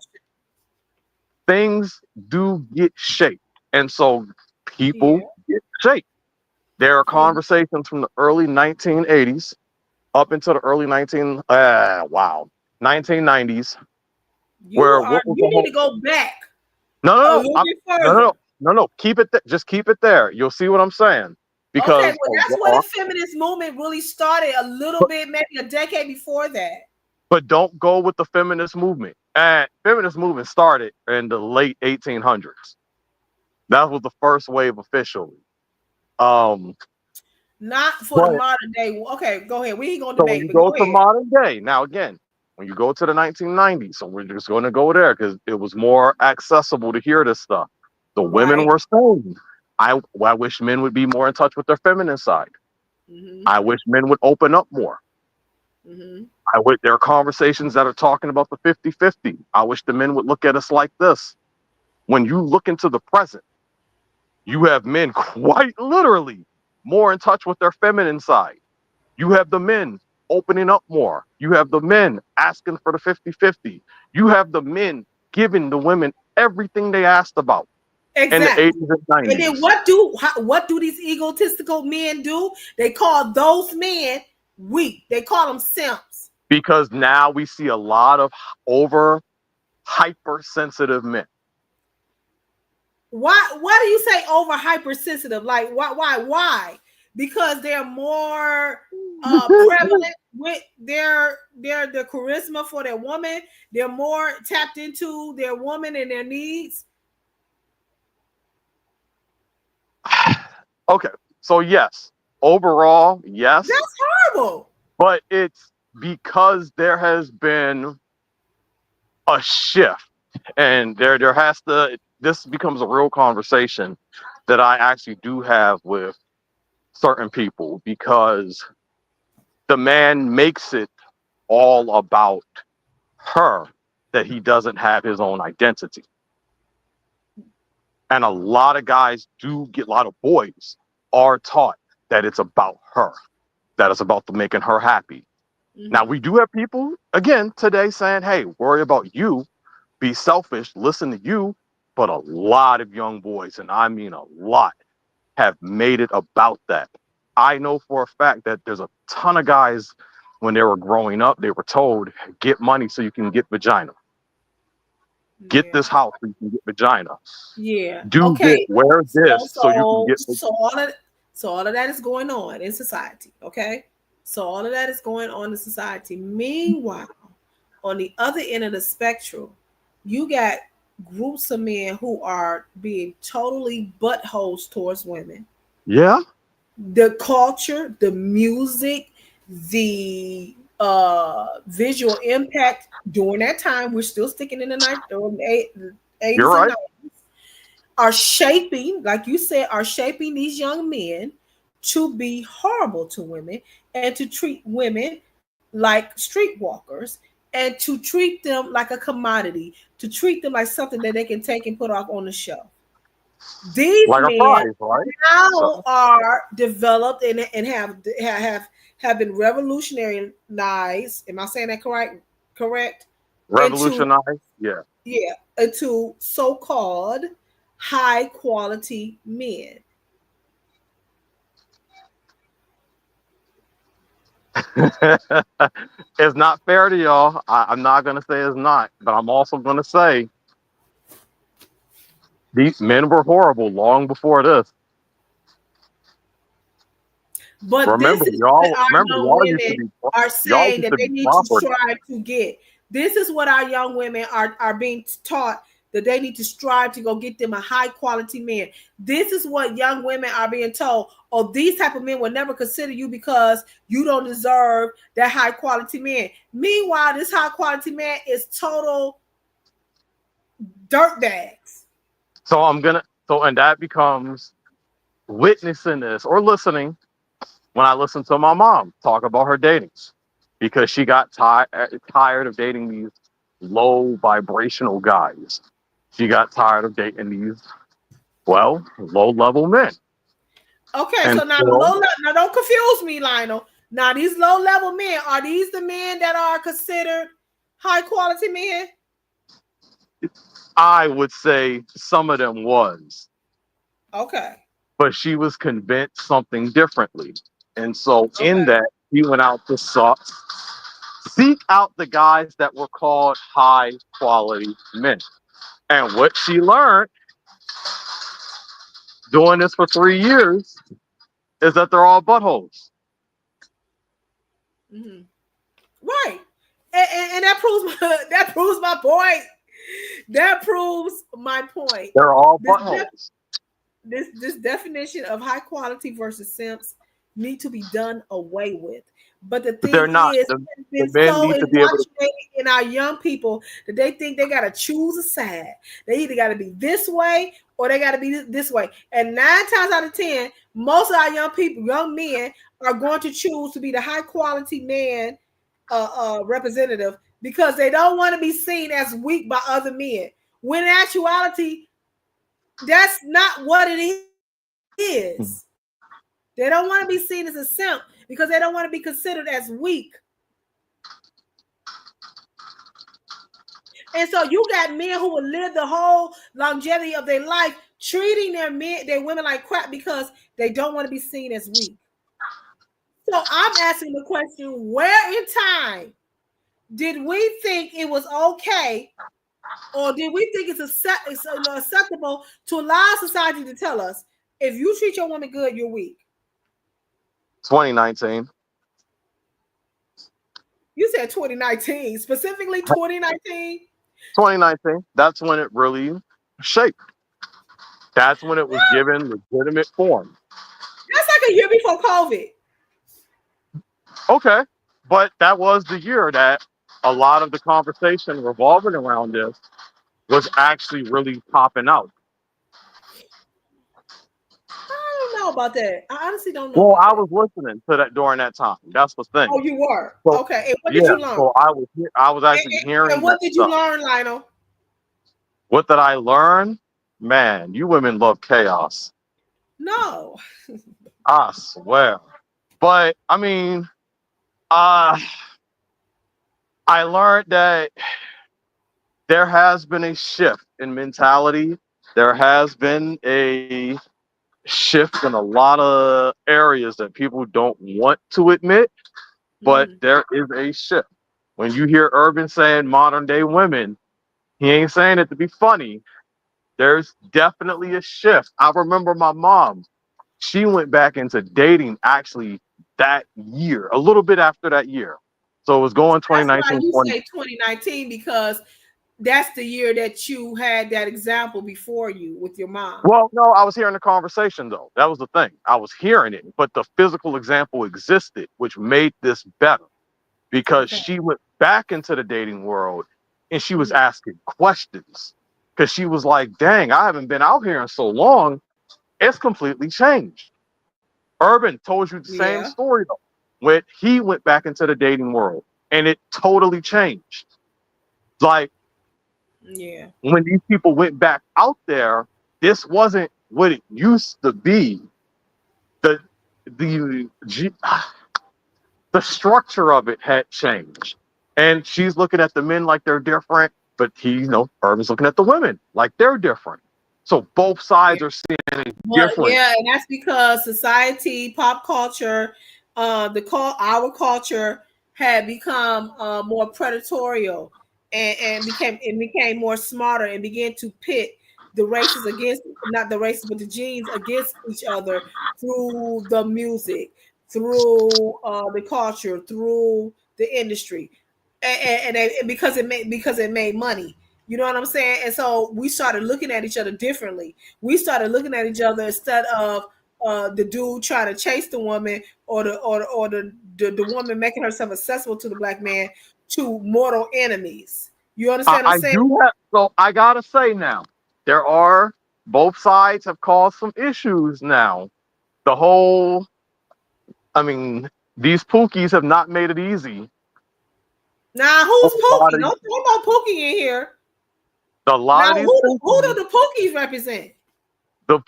things do get shaped. And so people Yeah. get shaped. There are Mhm. conversations from the early 1980s up into the early 1990s, where what was You the need whole to go back no no a no little I'm, bit no no no further. no no keep it just keep it there. You'll see what I'm saying, Okay, because well, that's where the feminist movement really started a little but, bit, maybe a decade before that. but don't go with the feminist movement. And feminist movement started in the late 1800s. That was the first wave officially. Um, Not for the but modern day. Okay, go ahead. We ain't gonna so when debate, you but go go to ahead. modern day, now again, when you go to the 1990s, so we're just going to go there because it was more accessible to hear this stuff. The women Right. were saying, I wish men would be more in touch with their feminine side. Mm-hmm. I wish men would open up more. Mm-hmm. I wish there are conversations that are talking about the 50-50. I wish the men would look at us like this. When you look into the present, you have men quite literally more in touch with their feminine side. You have the men opening up more. You have the men asking for the 50-50. You have the men giving the women everything they asked about in the Exactly. 80s and And then 90s. what do these egotistical men do? They call those men weak. They call them simps. Because now we see a lot of over hypersensitive men. Why do you say over hypersensitive? Like why? Because they're more prevalent with their charisma for their woman. They're more tapped into their woman and their needs. Okay, so yes, overall, yes, That's horrible. but it's because there has been a shift, and there has to this becomes a real conversation that I actually do have with certain people, because the man makes it all about her, that he doesn't have his own identity. And a lot of guys do get, a lot of boys are taught that it's about her, that it's about the making her happy. Now, Mm-hmm. we do have people, again, today saying, hey, worry about you, be selfish, listen to you. But a lot of young boys, and I mean a lot, have made it about that. I know for a fact that there's a ton of guys, when they were growing up, they were told, get money so you can get vagina. Get Yeah. this house so you can get vagina. Yeah. Do this, Okay. wear So this so you can so get so all of so all of that is going on in society. Okay. So all of that is going on in society. Meanwhile, on the other end of the spectrum, you got groups of men who are being totally buttholes towards women. yeah, The culture, the music, the visual impact during that time, we're still sticking in the 80s you're and right. 90s, are shaping, like you said, are shaping these young men to be horrible to women and to treat women like streetwalkers and to treat them like a commodity, to treat them like something that they can take and put off on the shelf. These Like a men prize, right? now So are developed and have have been revolutionized. Am I saying that correct? Correct. Into Revolutionize. Yeah. yeah, into so-called high quality men. It's not fair to y'all. I'm not gonna say it's not, but I'm also gonna say these men were horrible long before this. But this Remember, is what y'all. our Remember, young y'all used to women be are y'all saying used that to they be need to property. strive to get. This is what our young women are being taught, that they need to strive to go get them a high quality man. This is what young women are being told. Oh, these type of men will never consider you because you don't deserve that high quality man. Meanwhile, this high quality man is total dirt bags. So I'm gonna. So and that becomes witnessing this or listening when I listen to my mom talk about her datings because she got tired of dating these low vibrational guys. She got tired of dating these, well, low level men. Okay, And so now the so now don't confuse me, Lionel. Now these low level men, are these the men that are considered high quality men? I would say some of them was, Okay. but she was convinced something differently. And so in Okay. that, he went out to seek out the guys that were called high quality men. And what she learned doing this for 3 years is that they're all buttholes. Hmm. Right. And that proves that proves my point. That proves my point. They're all This buttholes. this definition of high quality versus simps need to be done away with. But the But they're thing not. is, The, we've the been men so need to be able to. indoctrinated in our young people that they think they gotta choose a side. They either gotta be this way or they gotta be this way. And 9 times out of 10, most of our young people, young men, are going to choose to be the high quality man representative because they don't want to be seen as weak by other men. When in actuality, that's not what it is. They don't want to be seen as a simp because they don't want to be considered as weak. And so you got men who will live the whole longevity of their life treating their women like crap because they don't want to be seen as weak. So I'm asking the question, where in time did we think it was okay, or did we think it's acceptable to allow society to tell us if you treat your woman good, you're weak? 2019. You said 2019, specifically 2019. 2019. That's when it really shaped. That's when it was given legitimate form. That's like a year before COVID. Okay. But that was the year that a lot of the conversation revolving around this was actually really popping out. I don't know about that. I honestly don't know Well, about I that. was listening to that during that time. That's the thing. Oh, you were? So Okay. And what did yeah, you learn? so I was And, actually and- hearing and what that did you stuff. learn, Lionel? What did I learn? Man, you women love chaos. No. I swear. But I mean, uh I learned that there has been a shift in mentality. There has been a shift in a lot of areas that people don't want to admit, but Hmm. there is a shift. When you hear Urban saying modern day women, he ain't saying it to be funny. There's definitely a shift. I remember my mom, she went back into dating actually that year, a little bit after that year. So it was going That's why 2019, you 20. say 2019 because that's the year that you had that example before you with your mom. Well, no, I was hearing the conversation though. That was the thing. I was hearing it, but the physical example existed, which made this better because Okay. she went back into the dating world and she was Mhm. asking questions because she was like, dang, I haven't been out here in so long. It's completely changed. Urban told you the Yeah. same story though, when he went back into the dating world and it totally changed. Like Yeah. when these people went back out there, this wasn't what it used to be. The The structure of it had changed. And she's looking at the men like they're different, but Urban's looking at the women like they're different. So both sides are seeing a Well, different. yeah, and that's because society, pop culture, our culture had become more predatorial and became more smarter and began to pit the races against not the races but the genes against each other through the music, through the culture, through the industry, and because it made money. You know what I'm saying? And so we started looking at each other differently. We started looking at each other instead of the dude trying to chase the woman or the woman making herself accessible to the black man to mortal enemies. You understand what I'm I saying? do have, so I gotta say now, there are both sides have caused some issues now. The whole, I mean, these Pookies have not made it easy. Now A who's lot Pookie? of, Don't throw no Pookie in here. a lot Now of these who do Pookies, the Pookies represent? the,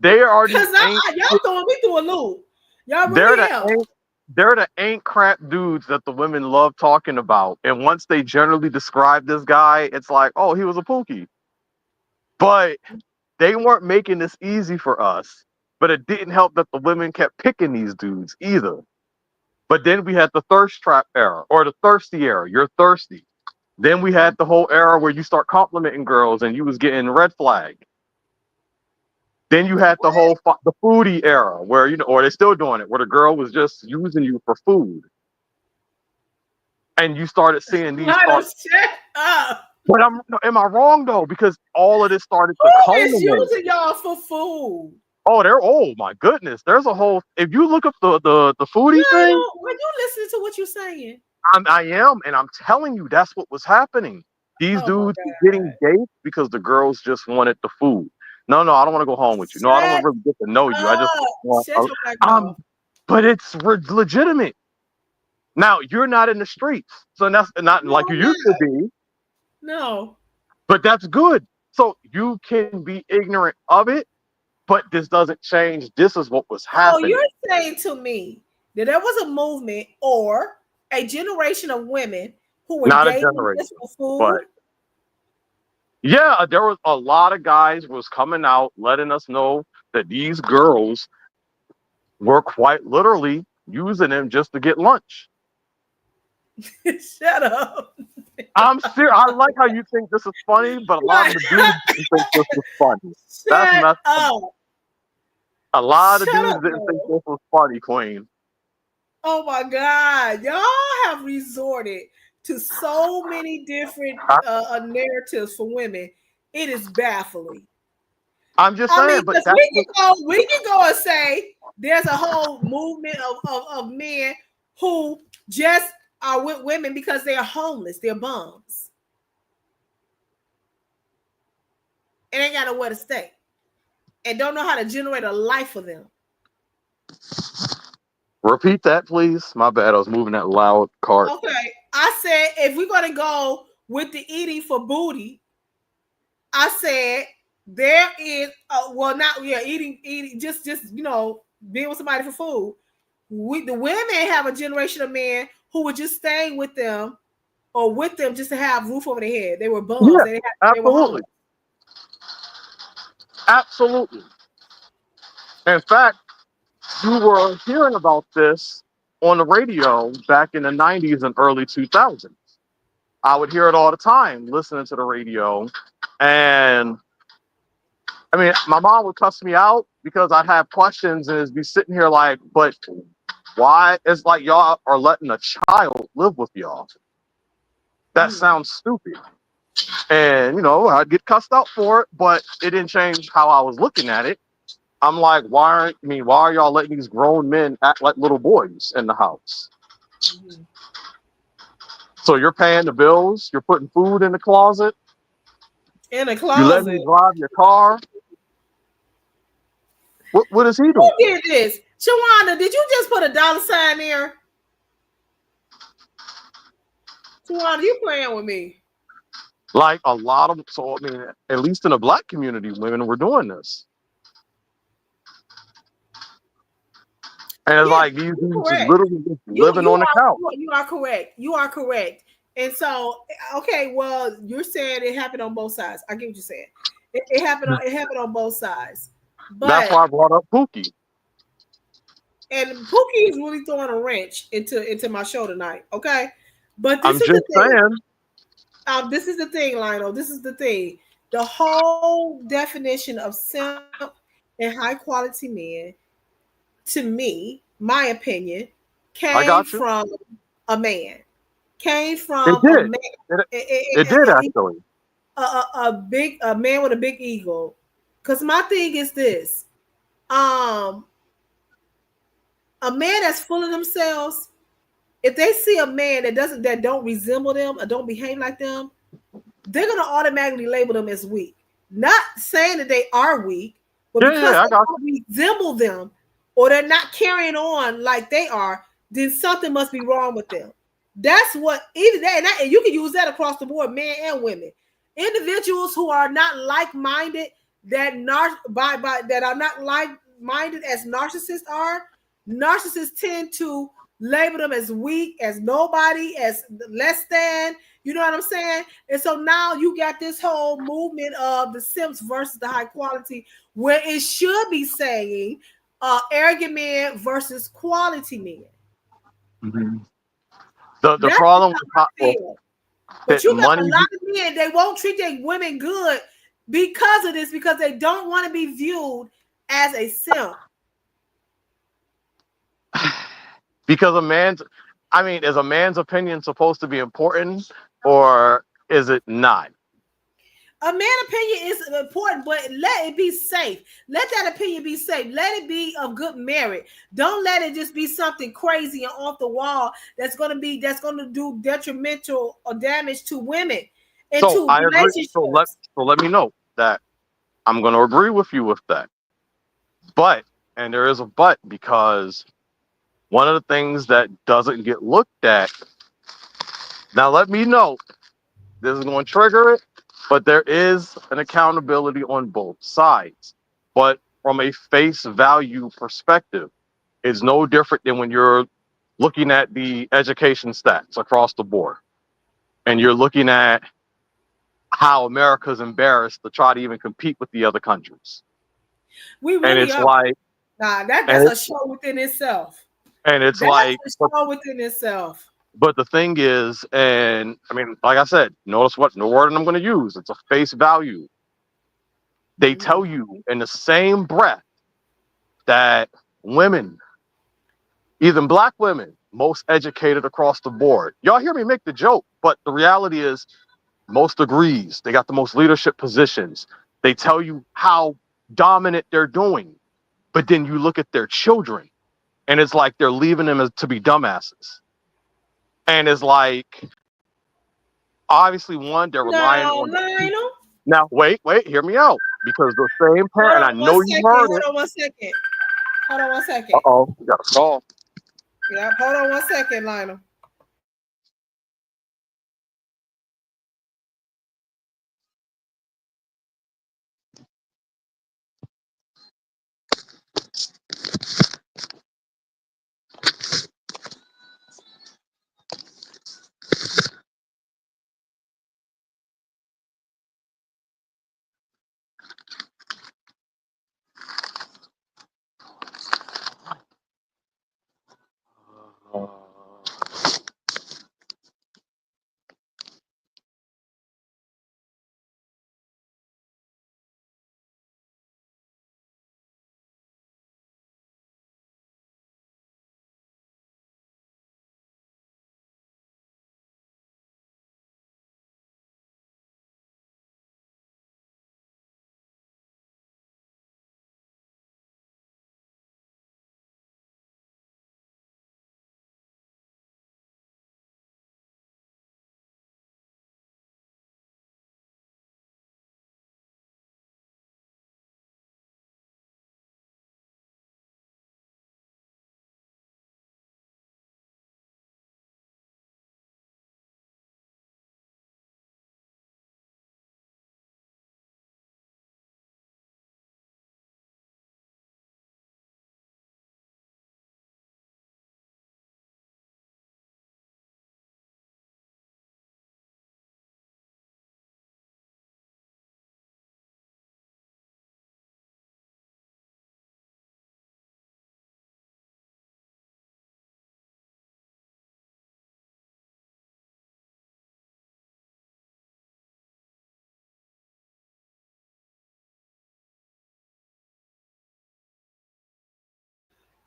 they are Cause the ain't, y'all throwing me through a loop. Y'all they're really the am. ain't, they're the ain't crap dudes that the women love talking about. And once they generally describe this guy, it's like, oh, he was a Pookie. But they weren't making this easy for us. But it didn't help that the women kept picking these dudes either. But then we had the thirst trap era or the thirsty era. You're thirsty. Then we had the whole era where you start complimenting girls and you was getting red flag. Then you had the whole the foodie era where or they're still doing it, where the girl was just using you for food, and you started seeing these Let start. them shut up. But am I wrong though? Because all of this started to Who is culminate. using y'all for food? Oh my goodness, there's a whole. If you look up the foodie thing, Lionel, when you listening to what you're saying? I am, and I'm telling you, that's what was happening. These Oh my dudes were god! getting dates because the girls just wanted the food. No, no, I don't want to go home with you. No, I don't want Shut to really get to know you. I just up! want. Shut your black Um, mouth. but it's legitimate. Now you're not in the streets, so that's not No, like you I'm used to not. be. No. But that's good. So you can be ignorant of it, but this doesn't change. This is what was So happening. you're saying to me that there was a movement or a generation of women who were Not a dating generation, just for but food? yeah, there was a lot of guys was coming out letting us know that these girls were quite literally using them just to get lunch. Shut up! I'm serious. I like how you think this is funny, but a lot Like, of the dudes didn't think this was funny. That's shut messed up. up! A lot of Shut dudes up, didn't think man! this was funny, Queen. Oh my God. Y'all have resorted to so many different I, narratives for women. It is baffling. I'm just I mean, saying, but because that's what. we can go and say there's a whole movement of men who just are with women because they are homeless, they're bums, and ain't got nowhere to stay, and don't know how to generate a life for them. Repeat that, please. My bad. I was moving that loud cart. Okay, I said if we're gonna go with the eating for booty, I said there is well not yeah eating just being with somebody for food. The women have a generation of men who were just staying with them or with them just to have roof over their head. They were bums. Yeah, They were absolutely, homeless. absolutely. In fact, you were hearing about this on the radio back in the '90s and early 2000s. I would hear it all the time, listening to the radio, and I mean, my mom would cuss me out because I'd have questions and it'd be sitting here like, but why? It's like y'all are letting a child live with y'all. That Mm. sounds stupid. And, I'd get cussed out for it, but it didn't change how I was looking at it. I'm like, why are y'all letting these grown men act like little boys in the house? Mm-hmm. So you're paying the bills, you're putting food in the closet, In a you let me closet. drive your car. What is he Who doing? did this? Shawana, did you just put a dollar sign there? Shawana, you playing with me. Like a lot of, so I mean, at least in the black community, women were doing this. And it's Yeah, like these you're dudes is correct. literally just You living you on the are couch. you are correct. You are correct. And so, okay, well, you're saying it happened on both sides. I get what you're saying. It happened on both sides. That's But why I brought up Pookie. and Pookie is really throwing a wrench into my show tonight. Okay, but this I'm is the just thing. saying. This is the thing, Lionel. This is the thing. The whole definition of simp and high quality men, to me, my opinion, I came got you. from a man. Came It from a did. man. It, A, it did actually. a man with a big ego. Because my thing is this: um, a man that's full of themselves, if they see a man that don't resemble them or don't behave like them, they're gonna automatically label them as weak. Not saying that they are weak, but Yeah, because yeah, I they got don't resemble them or they're not carrying on like they are, then something must be wrong with them. That's what either that and you can use that across the board, men and women. Individuals who are not like-minded, that are not like-minded as narcissists are, narcissists tend to label them as weak, as nobody, as less than. You know what I'm saying? And so now you got this whole movement of the simps versus the high quality, where it should be saying arrogant men versus quality men. you. The That's just problem with how I well, feel. But that you got a money. lot of men, they won't treat their women good because of this, because they don't want to be viewed as a simp. Because a man's, I mean, is a man's opinion supposed to be important or is it not? A man opinion is important, but let it be safe. Let that opinion be safe. Let it be of good merit. Don't let it just be something crazy and off the wall that's gonna do detrimental or damage to women and So to I agree. relationships. So let me know that I'm going to agree with you with that. But and there is a but because one of the things that doesn't get looked at. Now let me know this is going to trigger it, but there is an accountability on both sides. But from a face value perspective, it's no different than when you're looking at the education stats across the board and you're looking at how America's embarrassed to try to even compete with the other countries. We And really it's are. like, Nah, and that's it, a show within itself. and it's That's like, a show within itself. but the thing is, and I mean, like I said, notice what no word I'm going to use. It's a face value. They Mhm. tell you in the same breath that women, even black women, most educated across the board. Y'all hear me make the joke, but the reality is most degrees. They got the most leadership positions. They tell you how dominant they're doing, but then you look at their children, and it's like they're leaving them as, to be dumbasses. And it's like obviously one they're relying No, on the people. Lionel. Now wait, hear me out because the same Hold parent, and on I one know you've second. heard Hold it. on one second. Hold on one Uh second. oh, you got a call. Yeah, hold on one second, Lionel.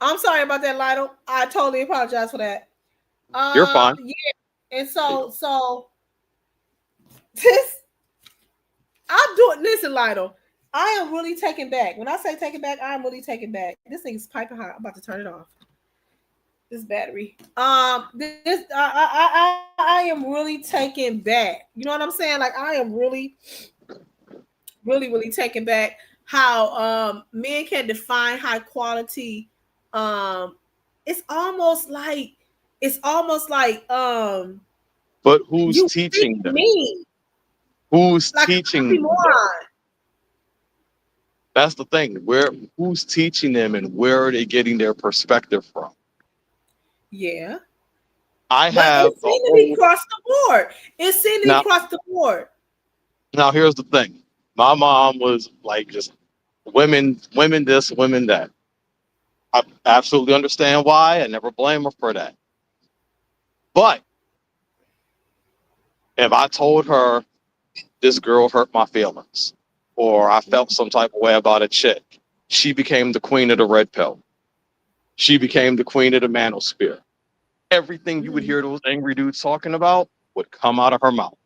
I'm sorry about that, Lionel. I totally apologize for that. You're fine. Yeah, and so this I'm doing. Listen, Lionel, I am really taken back. When I say taken back, I am really taken back. This thing's piping hot. I'm about to turn it off. This battery. This I am really taken back. You know what I'm saying? Like I am really taken back how men can define high quality. Um, it's almost like But who's you think teaching them? me Who's like an teaching them? oxymoron. That's the thing. Where who's teaching them and where are they getting their perspective from? Yeah. I But have it a seemed to be whole across the board. It seemed to be now across the board. now here's the thing. My mom was like just women this, women that. I absolutely understand why. I never blame her for that. But if I told her this girl hurt my feelings or I felt some type of way about a chick, she became the queen of the red pill. She became the queen of the manosphere. Everything you would Mhm. hear those angry dudes talking about would come out of her mouth.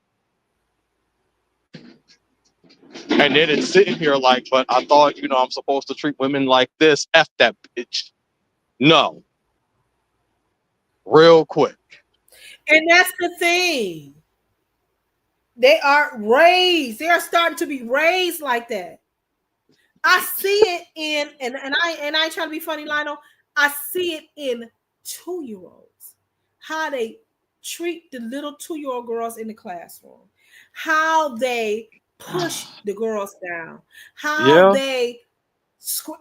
And then it's sitting here like, but I thought, I'm supposed to treat women like this. F that bitch. No, real quick. And that's the thing. They are raised. They are starting to be raised like that. I see it in and I ain't trying to be funny, Lionel. I see it in 2-year-olds. How they treat the little 2-year-old girls in the classroom. How they push the girls down. How Yeah. they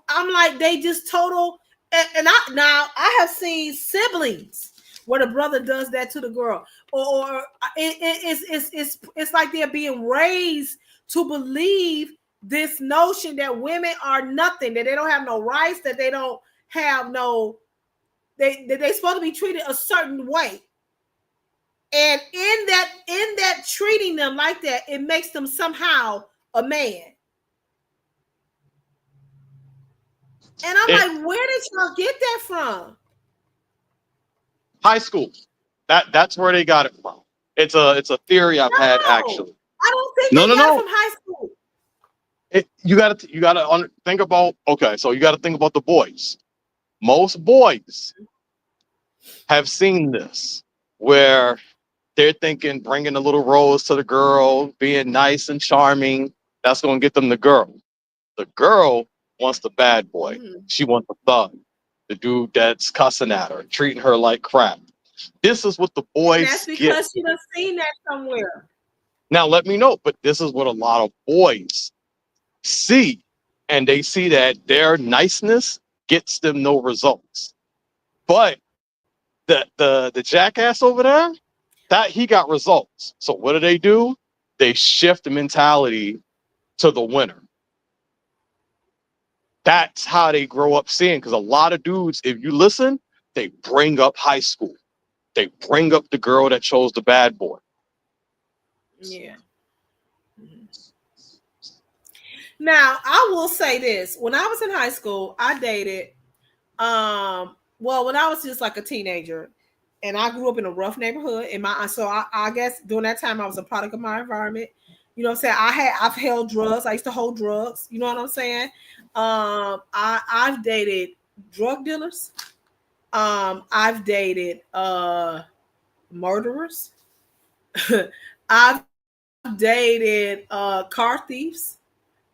I'm like they just total and I have seen siblings where the brother does that to the girl or it's like they're being raised to believe this notion that women are nothing, that they don't have no rights, that they don't have no they supposed to be treated a certain way. And in that treating them like that, it makes them somehow a man. And I'm It like, where did y'all get that from? high school. That's where they got it from. It's a theory I've had No, actually. I don't think No, they no, got it no. from high school. You gotta think about. Okay, so you gotta think about the boys. Most boys have seen this, where they're thinking bringing a little rose to the girl, being nice and charming. That's gonna get them the girl. The girl wants the bad boy. Mhm. She wants the thug, the dude that's cussing at her, treating her like crap. This is what the And that's boys get. because she done seen that somewhere. Now let me know, but this is what a lot of boys see, and they see that their niceness gets them no results. But the jackass over there, that he got results. So what do? They shift the mentality to the winner. That's how they grow up seeing. Because a lot of dudes, if you listen, they bring up high school. They bring up the girl that chose the bad boy. Yeah. Mhm. Now, I will say this. When I was in high school, I dated well, when I was just like a teenager and I grew up in a rough neighborhood and I guess during that time I was a product of my environment. You know what I'm saying? I've held drugs. I used to hold drugs. You know what I'm saying? I've dated drug dealers. I've dated murderers. I've dated car thieves.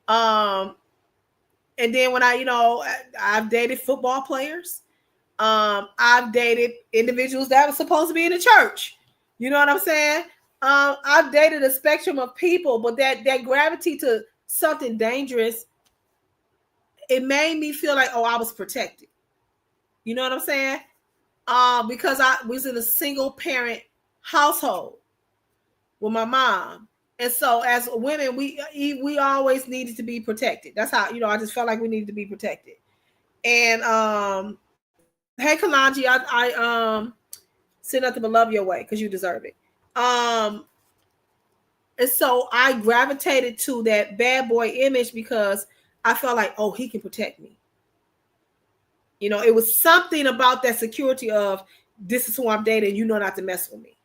Um, and then when I've dated football players. I've dated individuals that were supposed to be in the church. You know what I'm saying? I've dated a spectrum of people, but that gravity to something dangerous, it made me feel like, oh, I was protected. You know what I'm saying? Because I was in a single parent household with my mom. And so as women, we always needed to be protected. That's how, I just felt like we needed to be protected. And hey Kalanji, send nothing but love your way because you deserve it. Um, and so I gravitated to that bad boy image because I felt like, oh, he can protect me. You know, it was something about that security of this is who I'm dating. You know not to mess with me.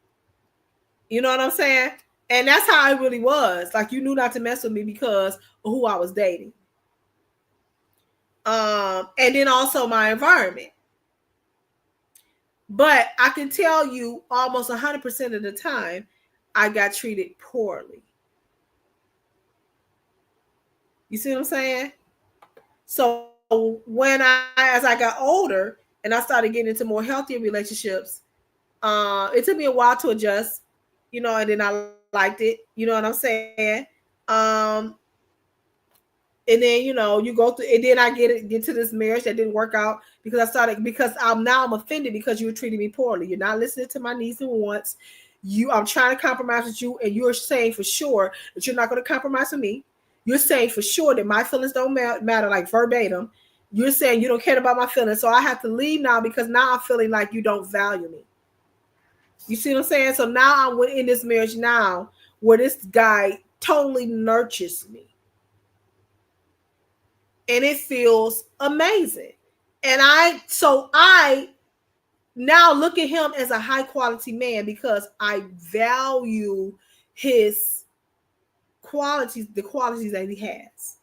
You know what I'm saying? And that's how it really was. Like you knew not to mess with me because of who I was dating. And then also my environment. But I can tell you almost 100% of the time, I got treated poorly. You see what I'm saying? So as I got older and I started getting into more healthier relationships, it took me a while to adjust, you know, and then I liked it. You know what I'm saying? Um, and then you go through, and then I get to this marriage that didn't work out because I'm offended because you were treating me poorly. You're not listening to my needs and wants. I'm trying to compromise with you, and you're saying for sure that you're not going to compromise with me. You're saying for sure that my feelings don't matter, like verbatim. You're saying you don't care about my feelings, so I have to leave now because now I'm feeling like you don't value me. You see what I'm saying? So now I'm in this marriage now where this guy totally nurtures me, and it feels amazing. And I now look at him as a high quality man because I value his qualities, the qualities that he has.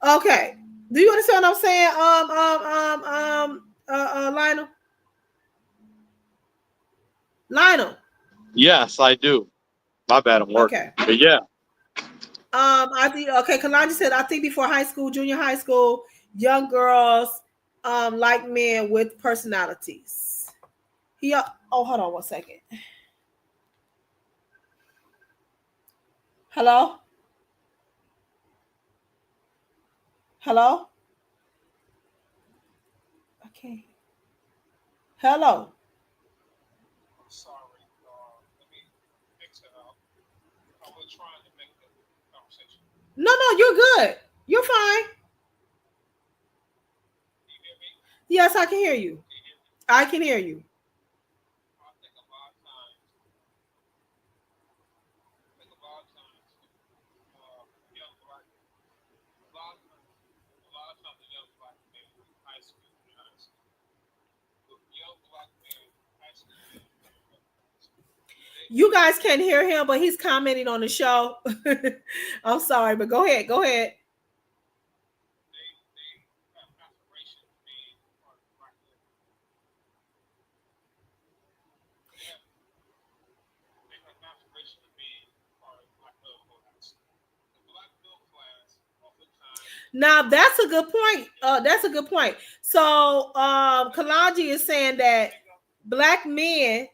Okay. Do you understand what I'm saying? Lionel? Lionel. Yes, I do. My bad, I'm working. Okay. But yeah, I think okay. Kalani said I think before high school, junior high school, young girls like men with personalities. Oh, hold on 1 second. Hello? Hello? Okay. Hello. No, no, you're good. You're fine. Yes, I can hear you. I can hear you. You guys can't hear him, but he's commenting on the show. I'm sorry, but go ahead. Go ahead. Now that's a good point. That's a good point. So Kalaji is saying that black men,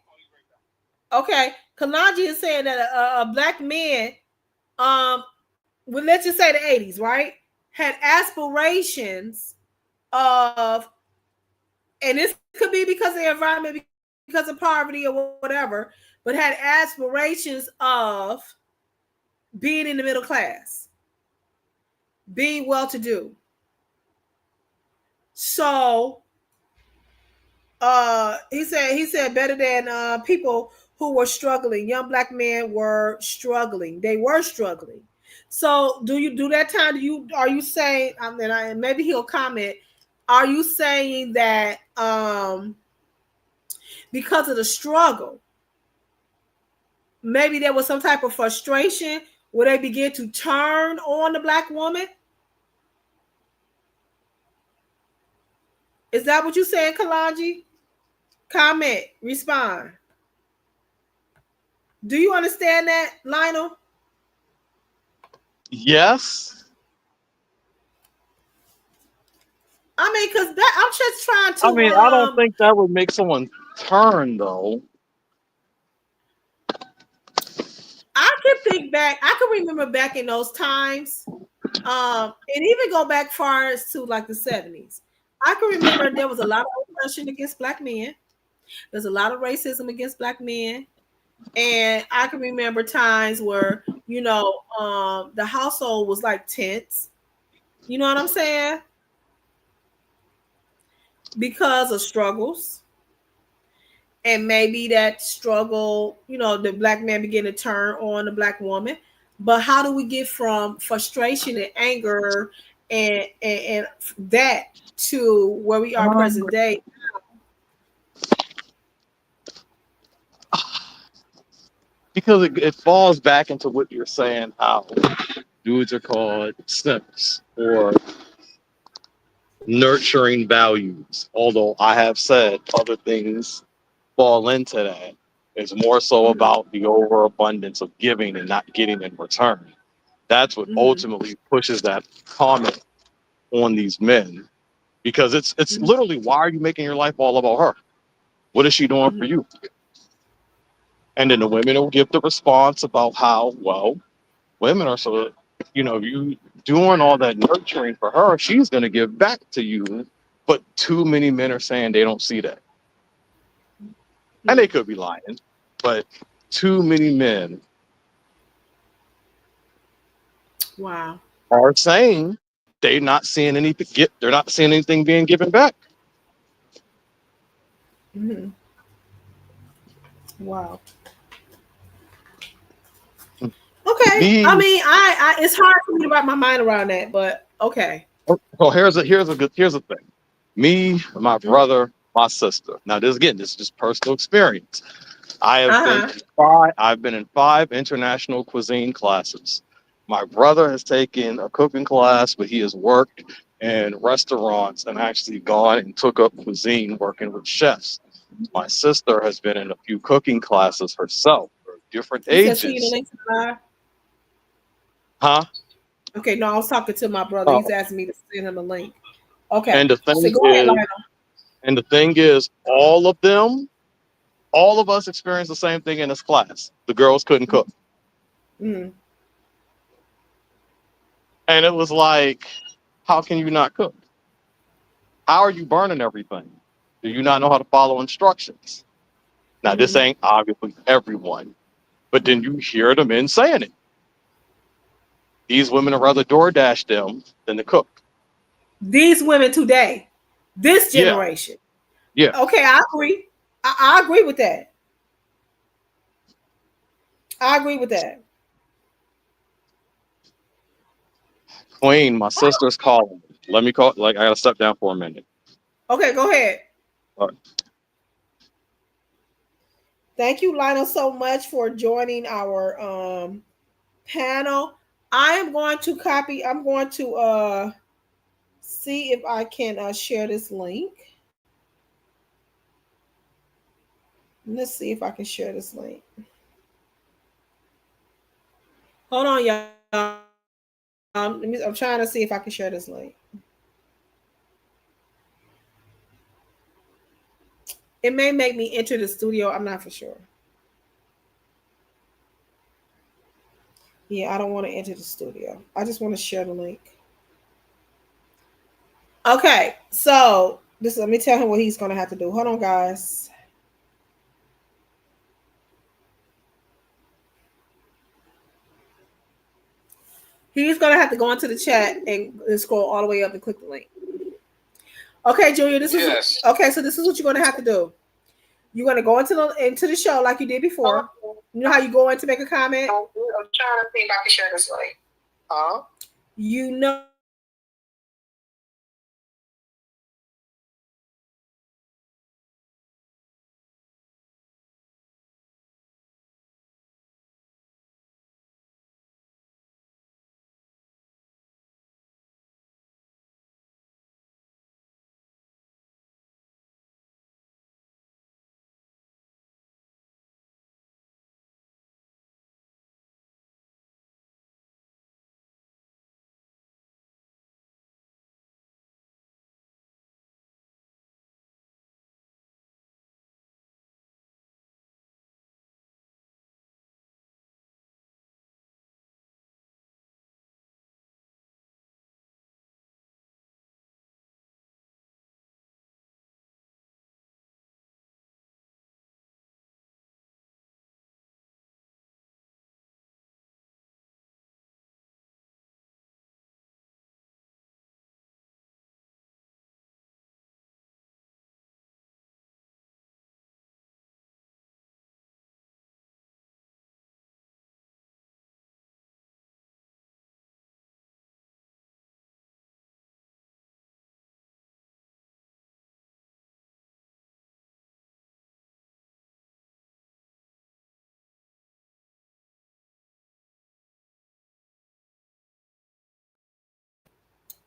okay, Kalaji is saying that black men, um, well, let's just say the 80s, right? Had aspirations of, and this could be because of the environment, because of poverty or whatever, but had aspirations of being in the middle class, being well to do. So he said better than people who were struggling. Young black men were struggling. They were struggling. So do you do that time? Are you saying? Maybe he'll comment. Are you saying that because of the struggle, maybe there was some type of frustration where they began to turn on the black woman? Is that what you saying, Kalaji? Comment, respond. Do you understand that, Lionel? yes. I mean, because that I'm just trying I to mean, I don't think that would make someone turn though. I can think back, I can remember back in those times, and even go back far as to like the 70s. I can remember there was a lot of oppression against black men. There's a lot of racism against black men. And I can remember times where, the household was like tense. You know what I'm saying? Because of struggles. And maybe that struggle, the black man began to turn on the black woman. But how do we get from frustration and anger and that to where we are present day. Because it falls back into what you're saying, how dudes are called simps or nurturing values. Although I have said other things fall into that. It's more so Hmm. about the overabundance of giving and not getting in return. That's what Hmm. ultimately pushes that comment on these men. Because it's Hmm. literally, why are you making your life all about her? What is she doing for Hmm. you? And then the women will give the response about how, well, women are so, you doing all that nurturing for her, she's going to give back to you. But too many men are saying they don't see that. And they could be lying, but too many men Wow. are saying they're not seeing anything being given back. Hmm. Wow. Okay. I Me, mean, I it's hard for me to wrap my mind around that, but okay. well, here's a thing. Me, my Mhm. brother, my sister. Now, this is just personal experience. Uh-huh. I've been in 5 international cuisine classes. My brother has taken a cooking class, but he has worked in restaurants and actually gone and took up cuisine working with chefs. My sister has been in a few cooking classes herself for different You said send you the ages. link to the live. Huh? Okay, no, I was talking to my brother. He's Oh, asking me to send him a link. Okay. and the So thing go ahead, is, Lionel. all of us experienced the same thing in this class. The girls couldn't cook. Mm-hmm. And it was like, how can you not cook? How are you burning everything? Do you not know how to follow instructions? Now, this Mm-hmm. ain't obviously everyone, but then you hear the men saying it. These women would rather DoorDash them than to cook. These women today, this Yeah, generation. yeah. Okay, I agree. I agree with that. I agree with that. Queen, my sister's calling. Let me call, like, I gotta step down for a minute. Okay, go ahead. All right. Thank you, Lionel, so much for joining our panel. I am going to copy. I'm going to see if I can share this link. Let's see if I can share this link. Hold on, y'all. I'm trying to see if I can share this link. It may make me enter the studio. I'm not for sure. Yeah, I don't want to enter the studio. I just want to share the link. Okay, so this let me tell him what he's gonna have to do. Hold on, guys. He's gonna have to go into the chat and scroll all the way up and click the link. Okay, Julia, this is okay. So this is what you're gonna have to do. You're gonna go into the show like you did before. You know how you go in to make a comment. I'm trying to see if I can share this link. Huh? You know how you go into the show like you did before. You know how you go in to make a comment.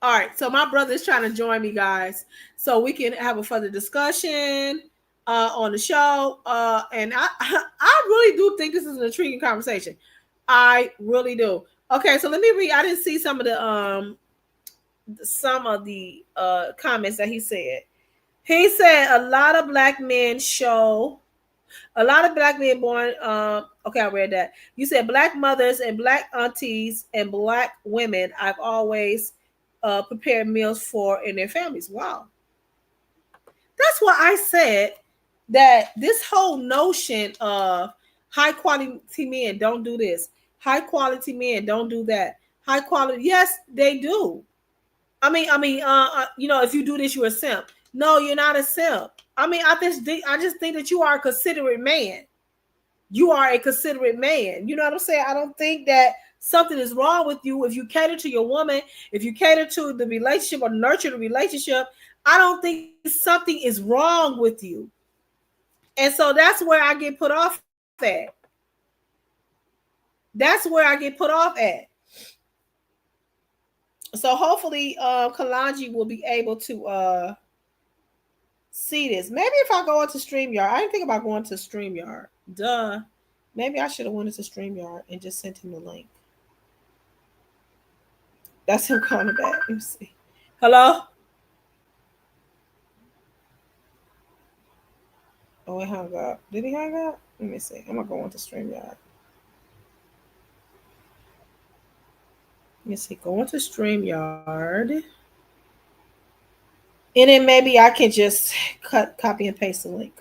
All right, so my brother is trying to join me, guys, so we can have a further discussion on the show. And I really do think this is an intriguing conversation. I really do. Okay, so let me read. I didn't see some of the comments that he said. He said a lot of black men show a lot of black men born. Okay, I read that. You said black mothers and black aunties and black women. I've always prepared meals for in their families. Wow, that's why I said that this whole notion of high quality men don't do this, high quality men don't do that, high quality. Yes, they do. If you do this, you're a simp. No, you're not a simp. I just think that you are a considerate man. You are a considerate man. You know what I'm saying? I don't think that something is wrong with you if you cater to your woman, if you cater to the relationship or nurture the relationship. I don't think something is wrong with you. And so that's where I get put off at. That's where I get put off at. So hopefully Kalanji will be able to see this. Maybe if I go into StreamYard. I didn't think about going to StreamYard. Duh. Maybe I should have went into StreamYard and just sent him the link. That's him calling back. Let me see. Hello? Oh, he hung up. Did he hang up? Let me see. I'm going to go into StreamYard. Let me see. Go into StreamYard. And then maybe I can just copy and paste the link.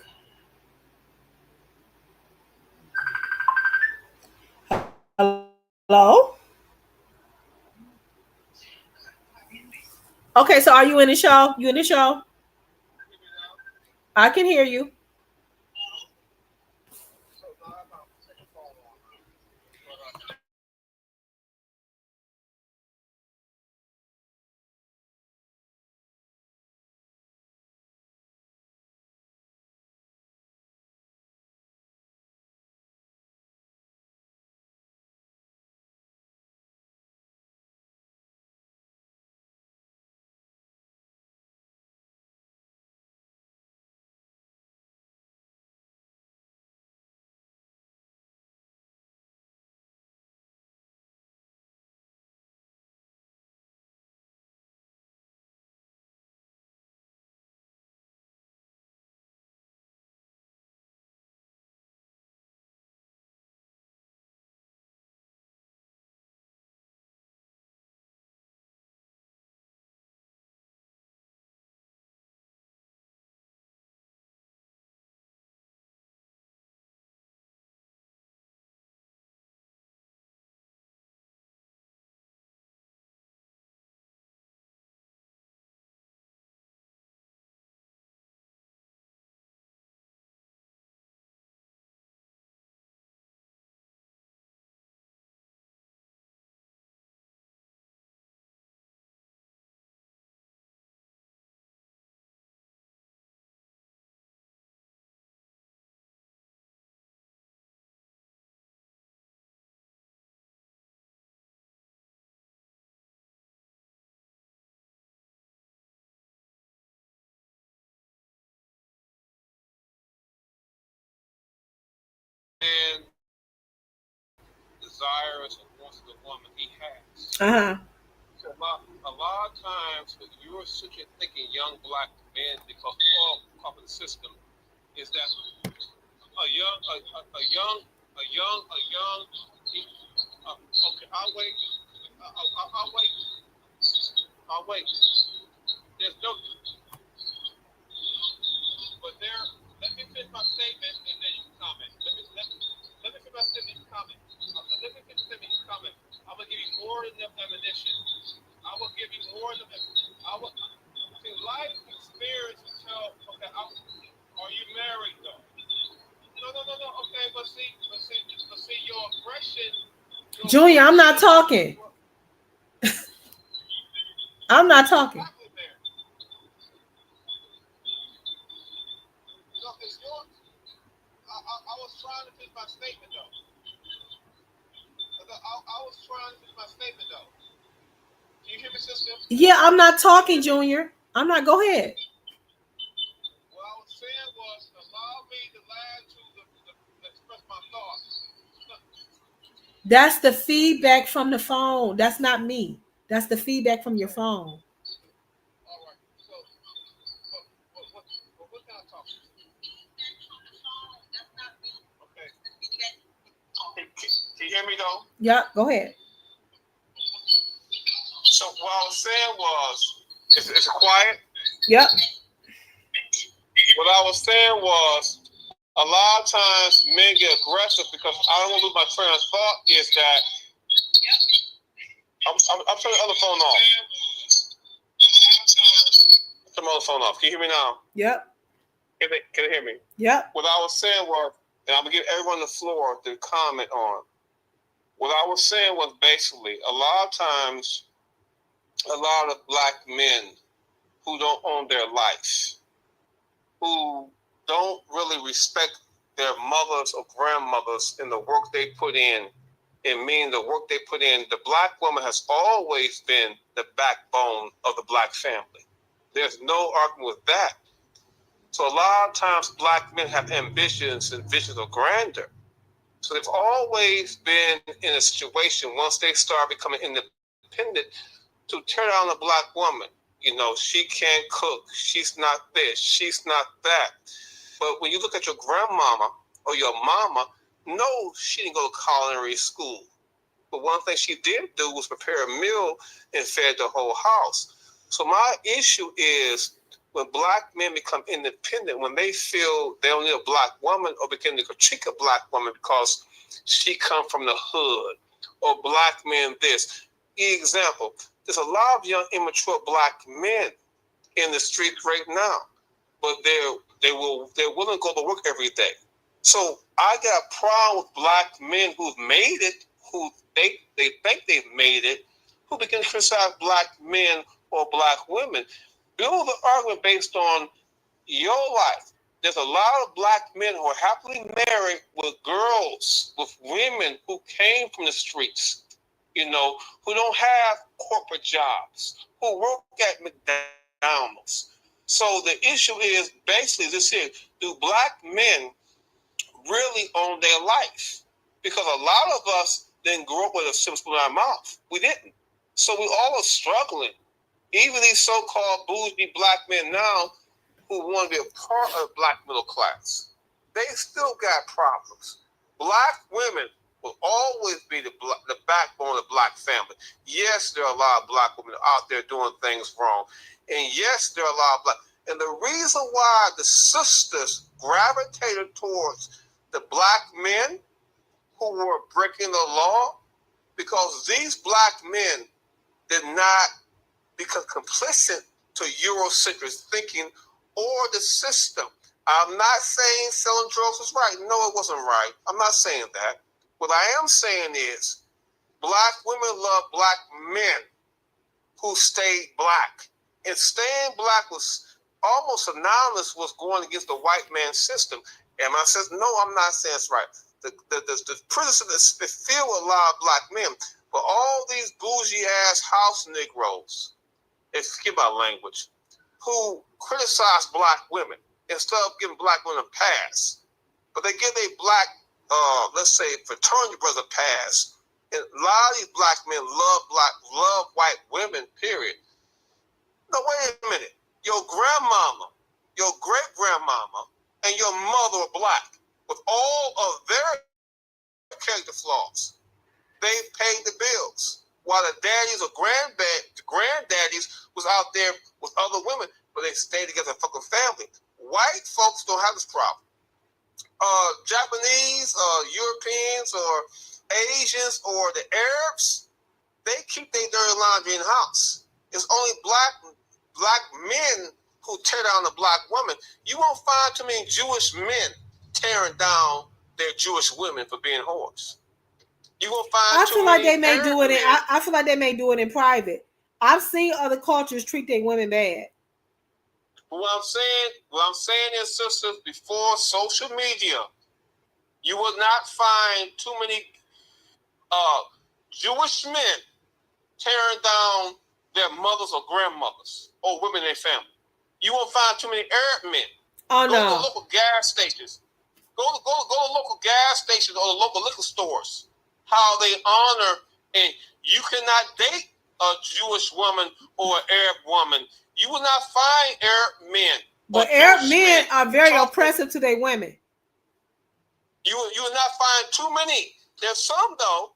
Hello? Okay, so are you in the show? You in the show? I can hear you. And desires and wants the woman he has. Uh-huh. So a lot of times you're sitting thinking young black men because all of the system is that a young okay, I'll wait. I'll wait. I'll wait. There's no but there let me finish my statement and then you can comment. Let me finish my statement and comment. Let me finish my statement and comment. I'm gonna give you more than enough ammunition. I will give you more than I will see life experience and tell okay, are you married though? No. Okay, but see your aggression. Junior, I'm not talking. I'm not talking. I was trying to finish my statement though. I was trying to finish my statement though. you hear me, sister? Yeah, I'm not talking, Junior. I'm not. Go ahead. What I was saying was allow me to lie to express my thoughts. That's the feedback from the phone. That's not me. That's the feedback from your phone. All right. So, what can I talk to? Okay. Can you hear me though? Yep. Go ahead. So what I was saying was, is it quiet? Yep. What I was saying was, a lot of times men get aggressive because I don't want to lose my train of thought. Is that I'm turning the other phone off. Turn my other phone off. Can you hear me now? Yep. Can you hear me? Yep. What I was saying was, and I'm gonna give everyone the floor to comment on. What I was saying was basically a lot of times, a lot of black men who don't own their life, who don't really respect their mothers or grandmothers and the work they put in, and meaning the work they put in, the black woman has always been the backbone of the black family. There's no argument with that. So a lot of times black men have ambitions and visions of grandeur. So they've always been in a situation, once they start becoming independent, to turn on a black woman. You know, she can't cook, she's not this, she's not that. But when you look at your grandmama or your mama, no, she didn't go to culinary school. But one thing she did do was prepare a meal and fed the whole house. So my issue is when black men become independent, when they feel they don't need a black woman or begin to critique a black woman because she come from the hood or black men this. Example, there's a lot of young immature black men in the streets right now, but they're willing to go to work every day. So I got a problem with black men who've made it, who they think they've made it, who begin to criticize black men or black women. Build the argument based on your life. There's a lot of black men who are happily married with girls, with women who came from the streets, you know, who don't have corporate jobs, who work at McDonald's. So the issue is basically this here: do black men really own their life? Because a lot of us didn't grow up with a silver spoon in our mouth. We didn't. So we all are struggling. Even these so-called bougie black men now who want to be a part of the black middle class, they still got problems. Black women will always be the backbone of the black family. Yes, there are a lot of black women out there doing things wrong. And yes, there are a lot of black. And the reason why the sisters gravitated towards the black men who were breaking the law, because these black men did not become complicit to Eurocentric thinking or the system. I'm not saying selling drugs was right. No, it wasn't right. I'm not saying that. What I am saying is black women love black men who stayed black. And staying black was almost synonymous with going against the white man's system. And I says, no, I'm not saying it's right. The prison they filled with a lot of black men. But all these bougie ass house Negroes, excuse my language, who criticize black women instead of giving black women a pass. But they give a black, let's say, fraternity brother a pass. And a lot of these black men love white women, period. No, wait a minute. Your grandmama, your great-grandmama, and your mother are black with all of their character flaws. They paid the bills. While the daddies or granddaddies was out there with other women, but they stayed together as a fucking family. White folks don't have this problem. Japanese, Europeans, or Asians, or the Arabs, they keep their dirty laundry in the house. It's only black men who tear down the black woman. You won't find too many Jewish men tearing down their Jewish women for being whores. You will find I too feel like many they may do it. men. I feel like they may do it in private. I've seen other cultures treat their women bad. What I'm saying is, sisters, before social media, you will not find too many Jewish men tearing down their mothers or grandmothers or women in their family. You won't find too many Arab men. Oh Go to the no. local gas stations. Go to local gas stations or the local liquor stores. How they honor, and you cannot date a Jewish woman or an Arab woman. You will not find Arab men or But Arab Jewish men men are very talking. oppressive to their women. You will not find too many. There's some though.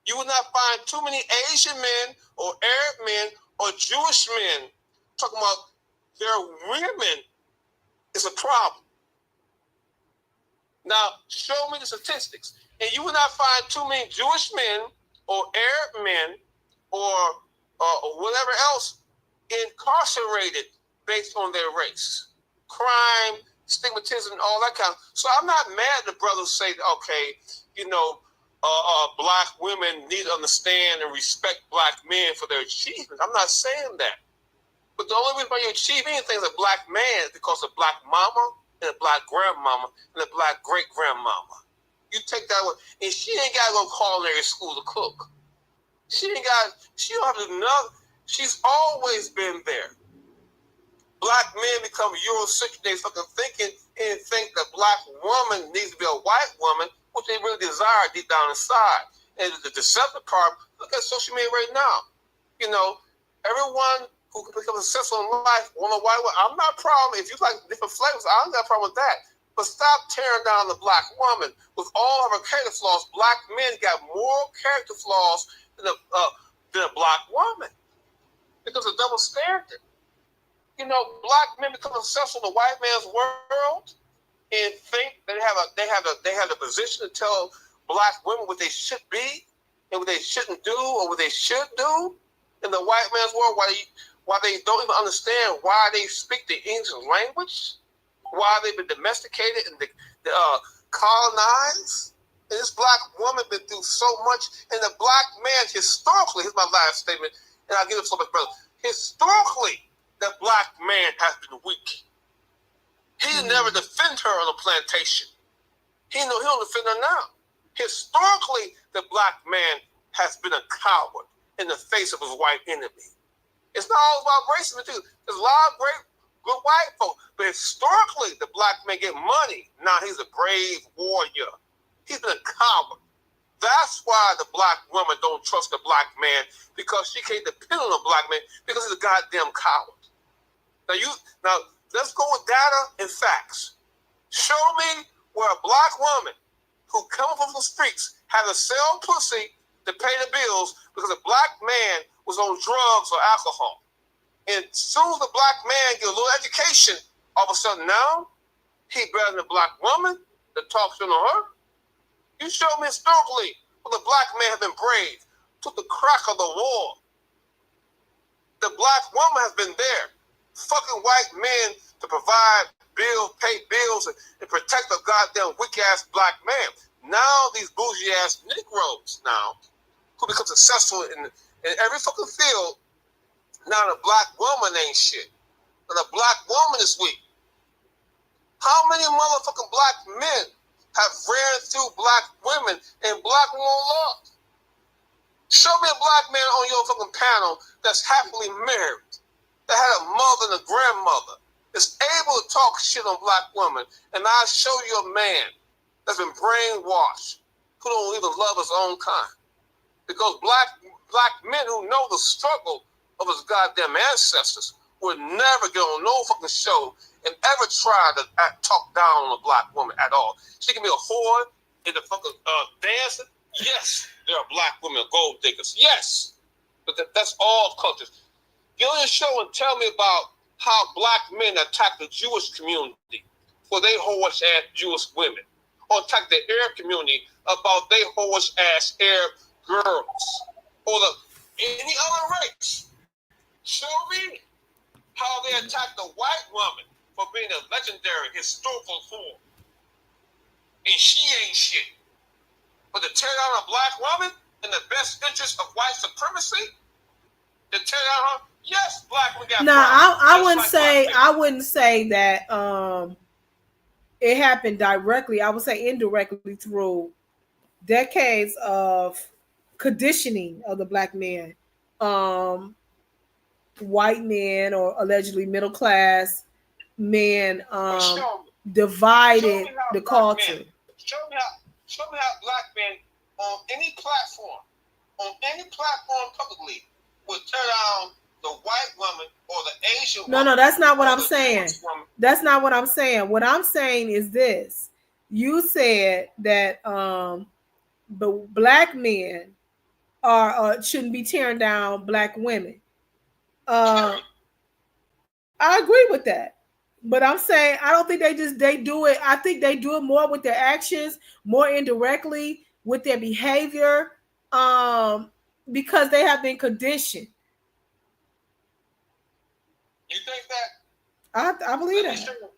You will not find too many Asian men or Arab men or Jewish men talking about their women is a problem. Now, show me the statistics. And you will not find too many Jewish men or Arab men or whatever else incarcerated based on their race. Crime, stigmatism, all that kind of. So I'm not mad the brothers say, okay, you know, black women need to understand and respect black men for their achievements. I'm not saying that. But the only reason why you achieve anything as a black man is because of black mama and a black grandmama and a black great grandmama. You take that one, and she ain't got to go culinary school to cook. She don't have to know. She's always been there. Black men become Eurocentric. They fucking thinking and think that black woman needs to be a white woman, which they really desire deep down inside. And the deceptive part, look at social media right now. You know, everyone who can become successful in life want a white woman. I'm not a problem. If you like different flavors, I don't got a problem with that. But stop tearing down the black woman. With all of her character flaws, black men got more character flaws than a black woman. Because of double standard. You know, black men become successful in the white man's world and think they have the position to tell black women what they should be and what they shouldn't do or what they should do in the white man's world. Why they don't even understand why they speak the English language, why they've been domesticated and colonized. And this black woman been through so much, and the black man historically, here's my last statement, and I'll give it so much brother. Historically, the black man has been weak. He never defend her on a plantation. He don't defend her now. Historically, the black man has been a coward in the face of his white enemy. It's not all about racism, too. There's a lot of great, good white folk. But historically, the black man get money. Now he's a brave warrior. He's been a coward. That's why the black woman don't trust the black man, because she can't depend on the black man because he's a goddamn coward. Now let's go with data and facts. Show me where a black woman who comes from the streets had to sell pussy to pay the bills because a black man was on drugs or alcohol. And as soon as the black man get a little education, all of a sudden now, he better than the black woman that talks to her. You show me historically where the black man has been brave, took the crack of the war. The black woman has been there, fucking white men to provide bills, pay bills, and protect the goddamn weak-ass black man. Now these bougie-ass Negroes now, who become successful in every fucking field, now the black woman ain't shit. And the black woman is weak. How many motherfucking black men have ran through black women and black women lost? Show me a black man on your fucking panel that's happily married, that had a mother and a grandmother, that's able to talk shit on black women, and I'll show you a man that's been brainwashed, who don't even love his own kind. Because black men who know the struggle of his goddamn ancestors would never get on no fucking show and ever try to talk down on a black woman at all. She can be a whore in the fucking dancing. Yes, there are black women gold diggers. Yes, but that's all cultures. Get on your show and tell me about how black men attack the Jewish community for they whorish ass Jewish women, or attack the Arab community about they whorish ass Arab girls, or any other race. Show me how they attack the white woman for being a legendary historical whore, and she ain't shit. But to tear down a black woman in the best interest of white supremacy, to tear down her, yes, black women got problems. I wouldn't say that it happened directly. I would say indirectly through decades of conditioning of the black man. white men or allegedly middle class men But show me divided how the black men. culture. Show me how black men on any platform publicly would tear down the white woman or the Asian woman. No, that's not what or I'm the saying. Jewish woman. That's not what I'm saying. What I'm saying is this. You said that black men are shouldn't be tearing down black women. I agree with that. But I'm saying I don't think they do it. I think they do it more with their actions, more indirectly with their behavior, because they have been conditioned. You think that? I believe Let me that. show you.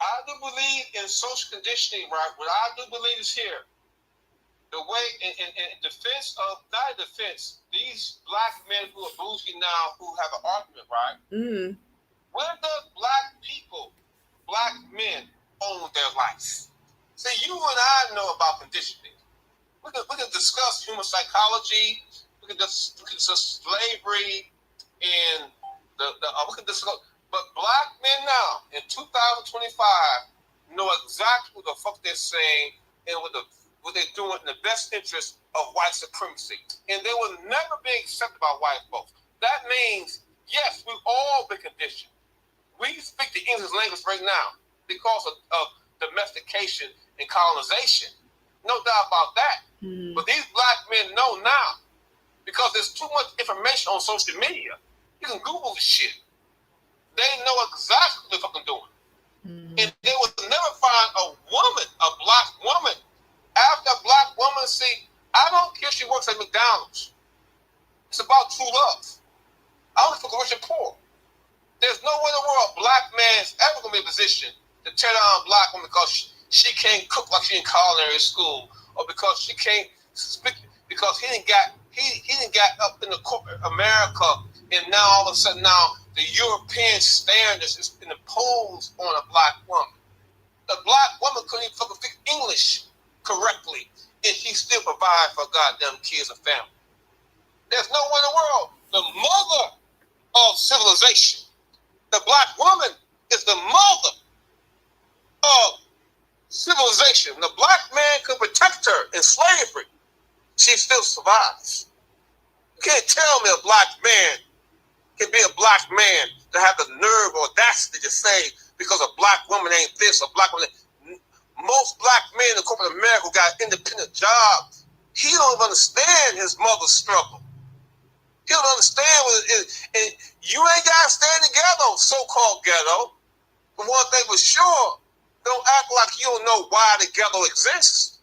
I do believe in social conditioning, right? What I do believe is here. The way in defense of not defense, these black men who are bougie now who have an argument, right? Mm. Where does black people, black men own their life? See, you and I know about conditioning. We can discuss human psychology. We can discuss slavery and we can discuss. But black men now in 2025 know exactly what the fuck they're saying and what they're doing in the best interest of white supremacy. And they will never be accepted by white folks. That means, yes, we've all been conditioned. We speak the English language right now because of domestication and colonization. No doubt about that. Mm. But these black men know now because there's too much information on social media. You can Google the shit. They know exactly what they're fucking doing. Mm. And they will never find a woman, a black woman. After a black woman, see, I don't care if she works at McDonald's. It's about true love. I only fuck rich and poor. There's no way in the world a black man's ever gonna be in a position to tear down a black woman because she can't cook like she in culinary school, or because she can't speak because he didn't get up in the corporate America, and now all of a sudden now the European standards is imposed on a black woman. The black woman couldn't even fucking speak English correctly, and she still provide for goddamn kids and family. There's no way in the world. The mother of civilization. The black woman is the mother of civilization. The black man could protect her in slavery. She still survives. You can't tell me a black man can be a black man to have the nerve or audacity to say because a black woman ain't this, a black woman. Most black men in corporate America who got independent jobs, he don't even understand his mother's struggle. He don't understand what it is. And you ain't got to stay in the ghetto, so-called ghetto. But one thing for sure, don't act like you don't know why the ghetto exists.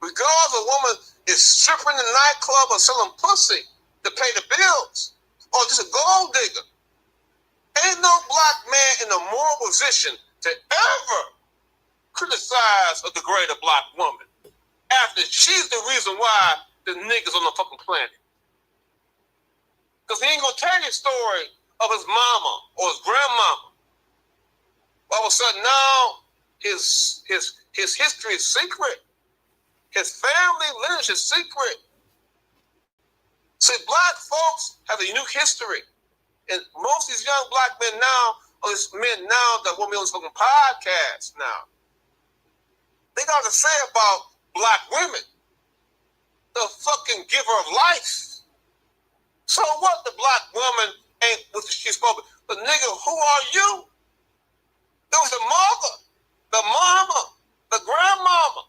Regardless of a woman is stripping the nightclub or selling pussy to pay the bills, or just a gold digger, ain't no black man in a moral position to ever criticize or degrade a black woman after she's the reason why the niggas on the fucking planet. Because he ain't gonna tell you a story of his mama or his grandmama. All of a sudden now his history is secret. His family lineage is secret. See, black folks have a unique history. And most of these young black men now, or these men now that want me on this fucking podcast now, they got to say about black women. The fucking giver of life. So what? The black woman ain't what she's spoken. But nigga, who are you? It was the mother, the mama, the grandmama,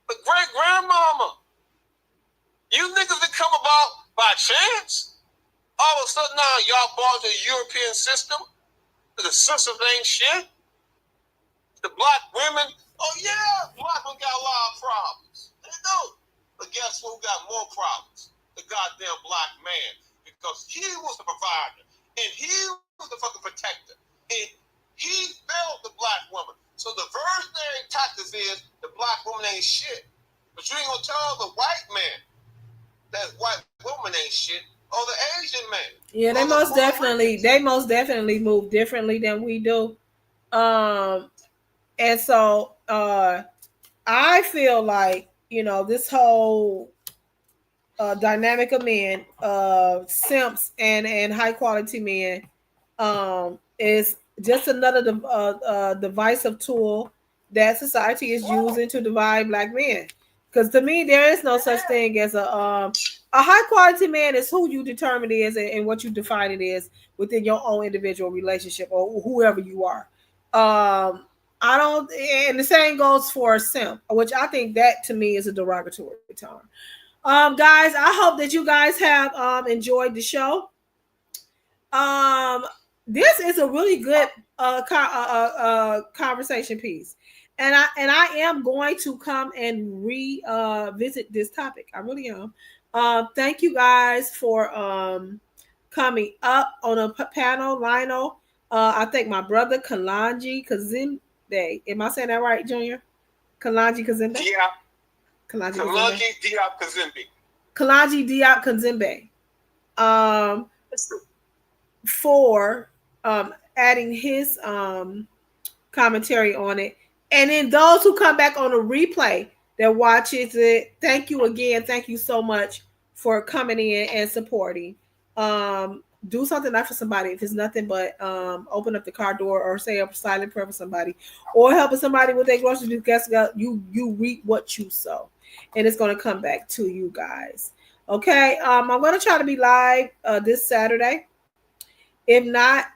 the great grandmama. You niggas that come about by chance. All of a sudden now y'all bought the European system. The system ain't shit. The black women, oh yeah, black women got a lot of problems. They do. But guess who got more problems? The goddamn black man. Because he was the provider. And he was the fucking protector. And he failed the black woman. So the versionary tactics is the black woman ain't shit. But you ain't gonna tell the white man that white woman ain't shit, or the Asian man. Yeah, they most definitely move differently than we do. And so I feel like, this whole dynamic of men, simps and high quality men, is just another divisive tool that society is using to divide black men. Because to me, there is no such thing as a high quality man is who you determine it is and what you define it is within your own individual relationship or whoever you are. I don't, and the same goes for a simp, which I think that to me is a derogatory term. Guys, I hope that you guys have enjoyed the show. Um, this is a really good conversation piece, and I am going to come and visit this topic. I really am. Thank you guys for coming up on a panel, Lionel. I thank my brother Kalanji Kazimbe. Am I saying that right, Junior? Kalanji Kazimbe. Diop. Kalanji Kalanji Diop Kazimbe. Kalanji Diop Kazimbe. For adding his commentary on it. And then those who come back on a replay that watches it, thank you again. Thank you so much for coming in and supporting. Do something nice for somebody. If it's nothing but open up the car door or say a silent prayer for somebody or helping somebody with their groceries. Guess you reap what you sow. And it's going to come back to you guys. Okay. I'm going to try to be live this Saturday. If not,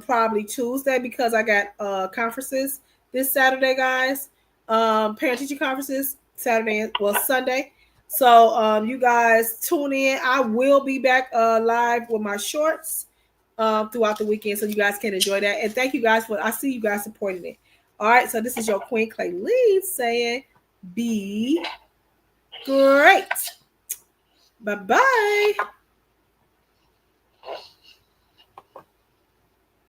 probably Tuesday because I got conferences this Saturday, guys. Parent teacher conferences Saturday, well Sunday. So you guys tune in. I will be back live with my shorts throughout the weekend, so you guys can enjoy that. And thank you guys for. I see you guys supporting it. All right, so this is your Queen Clay Lee saying, "Be great." Bye bye.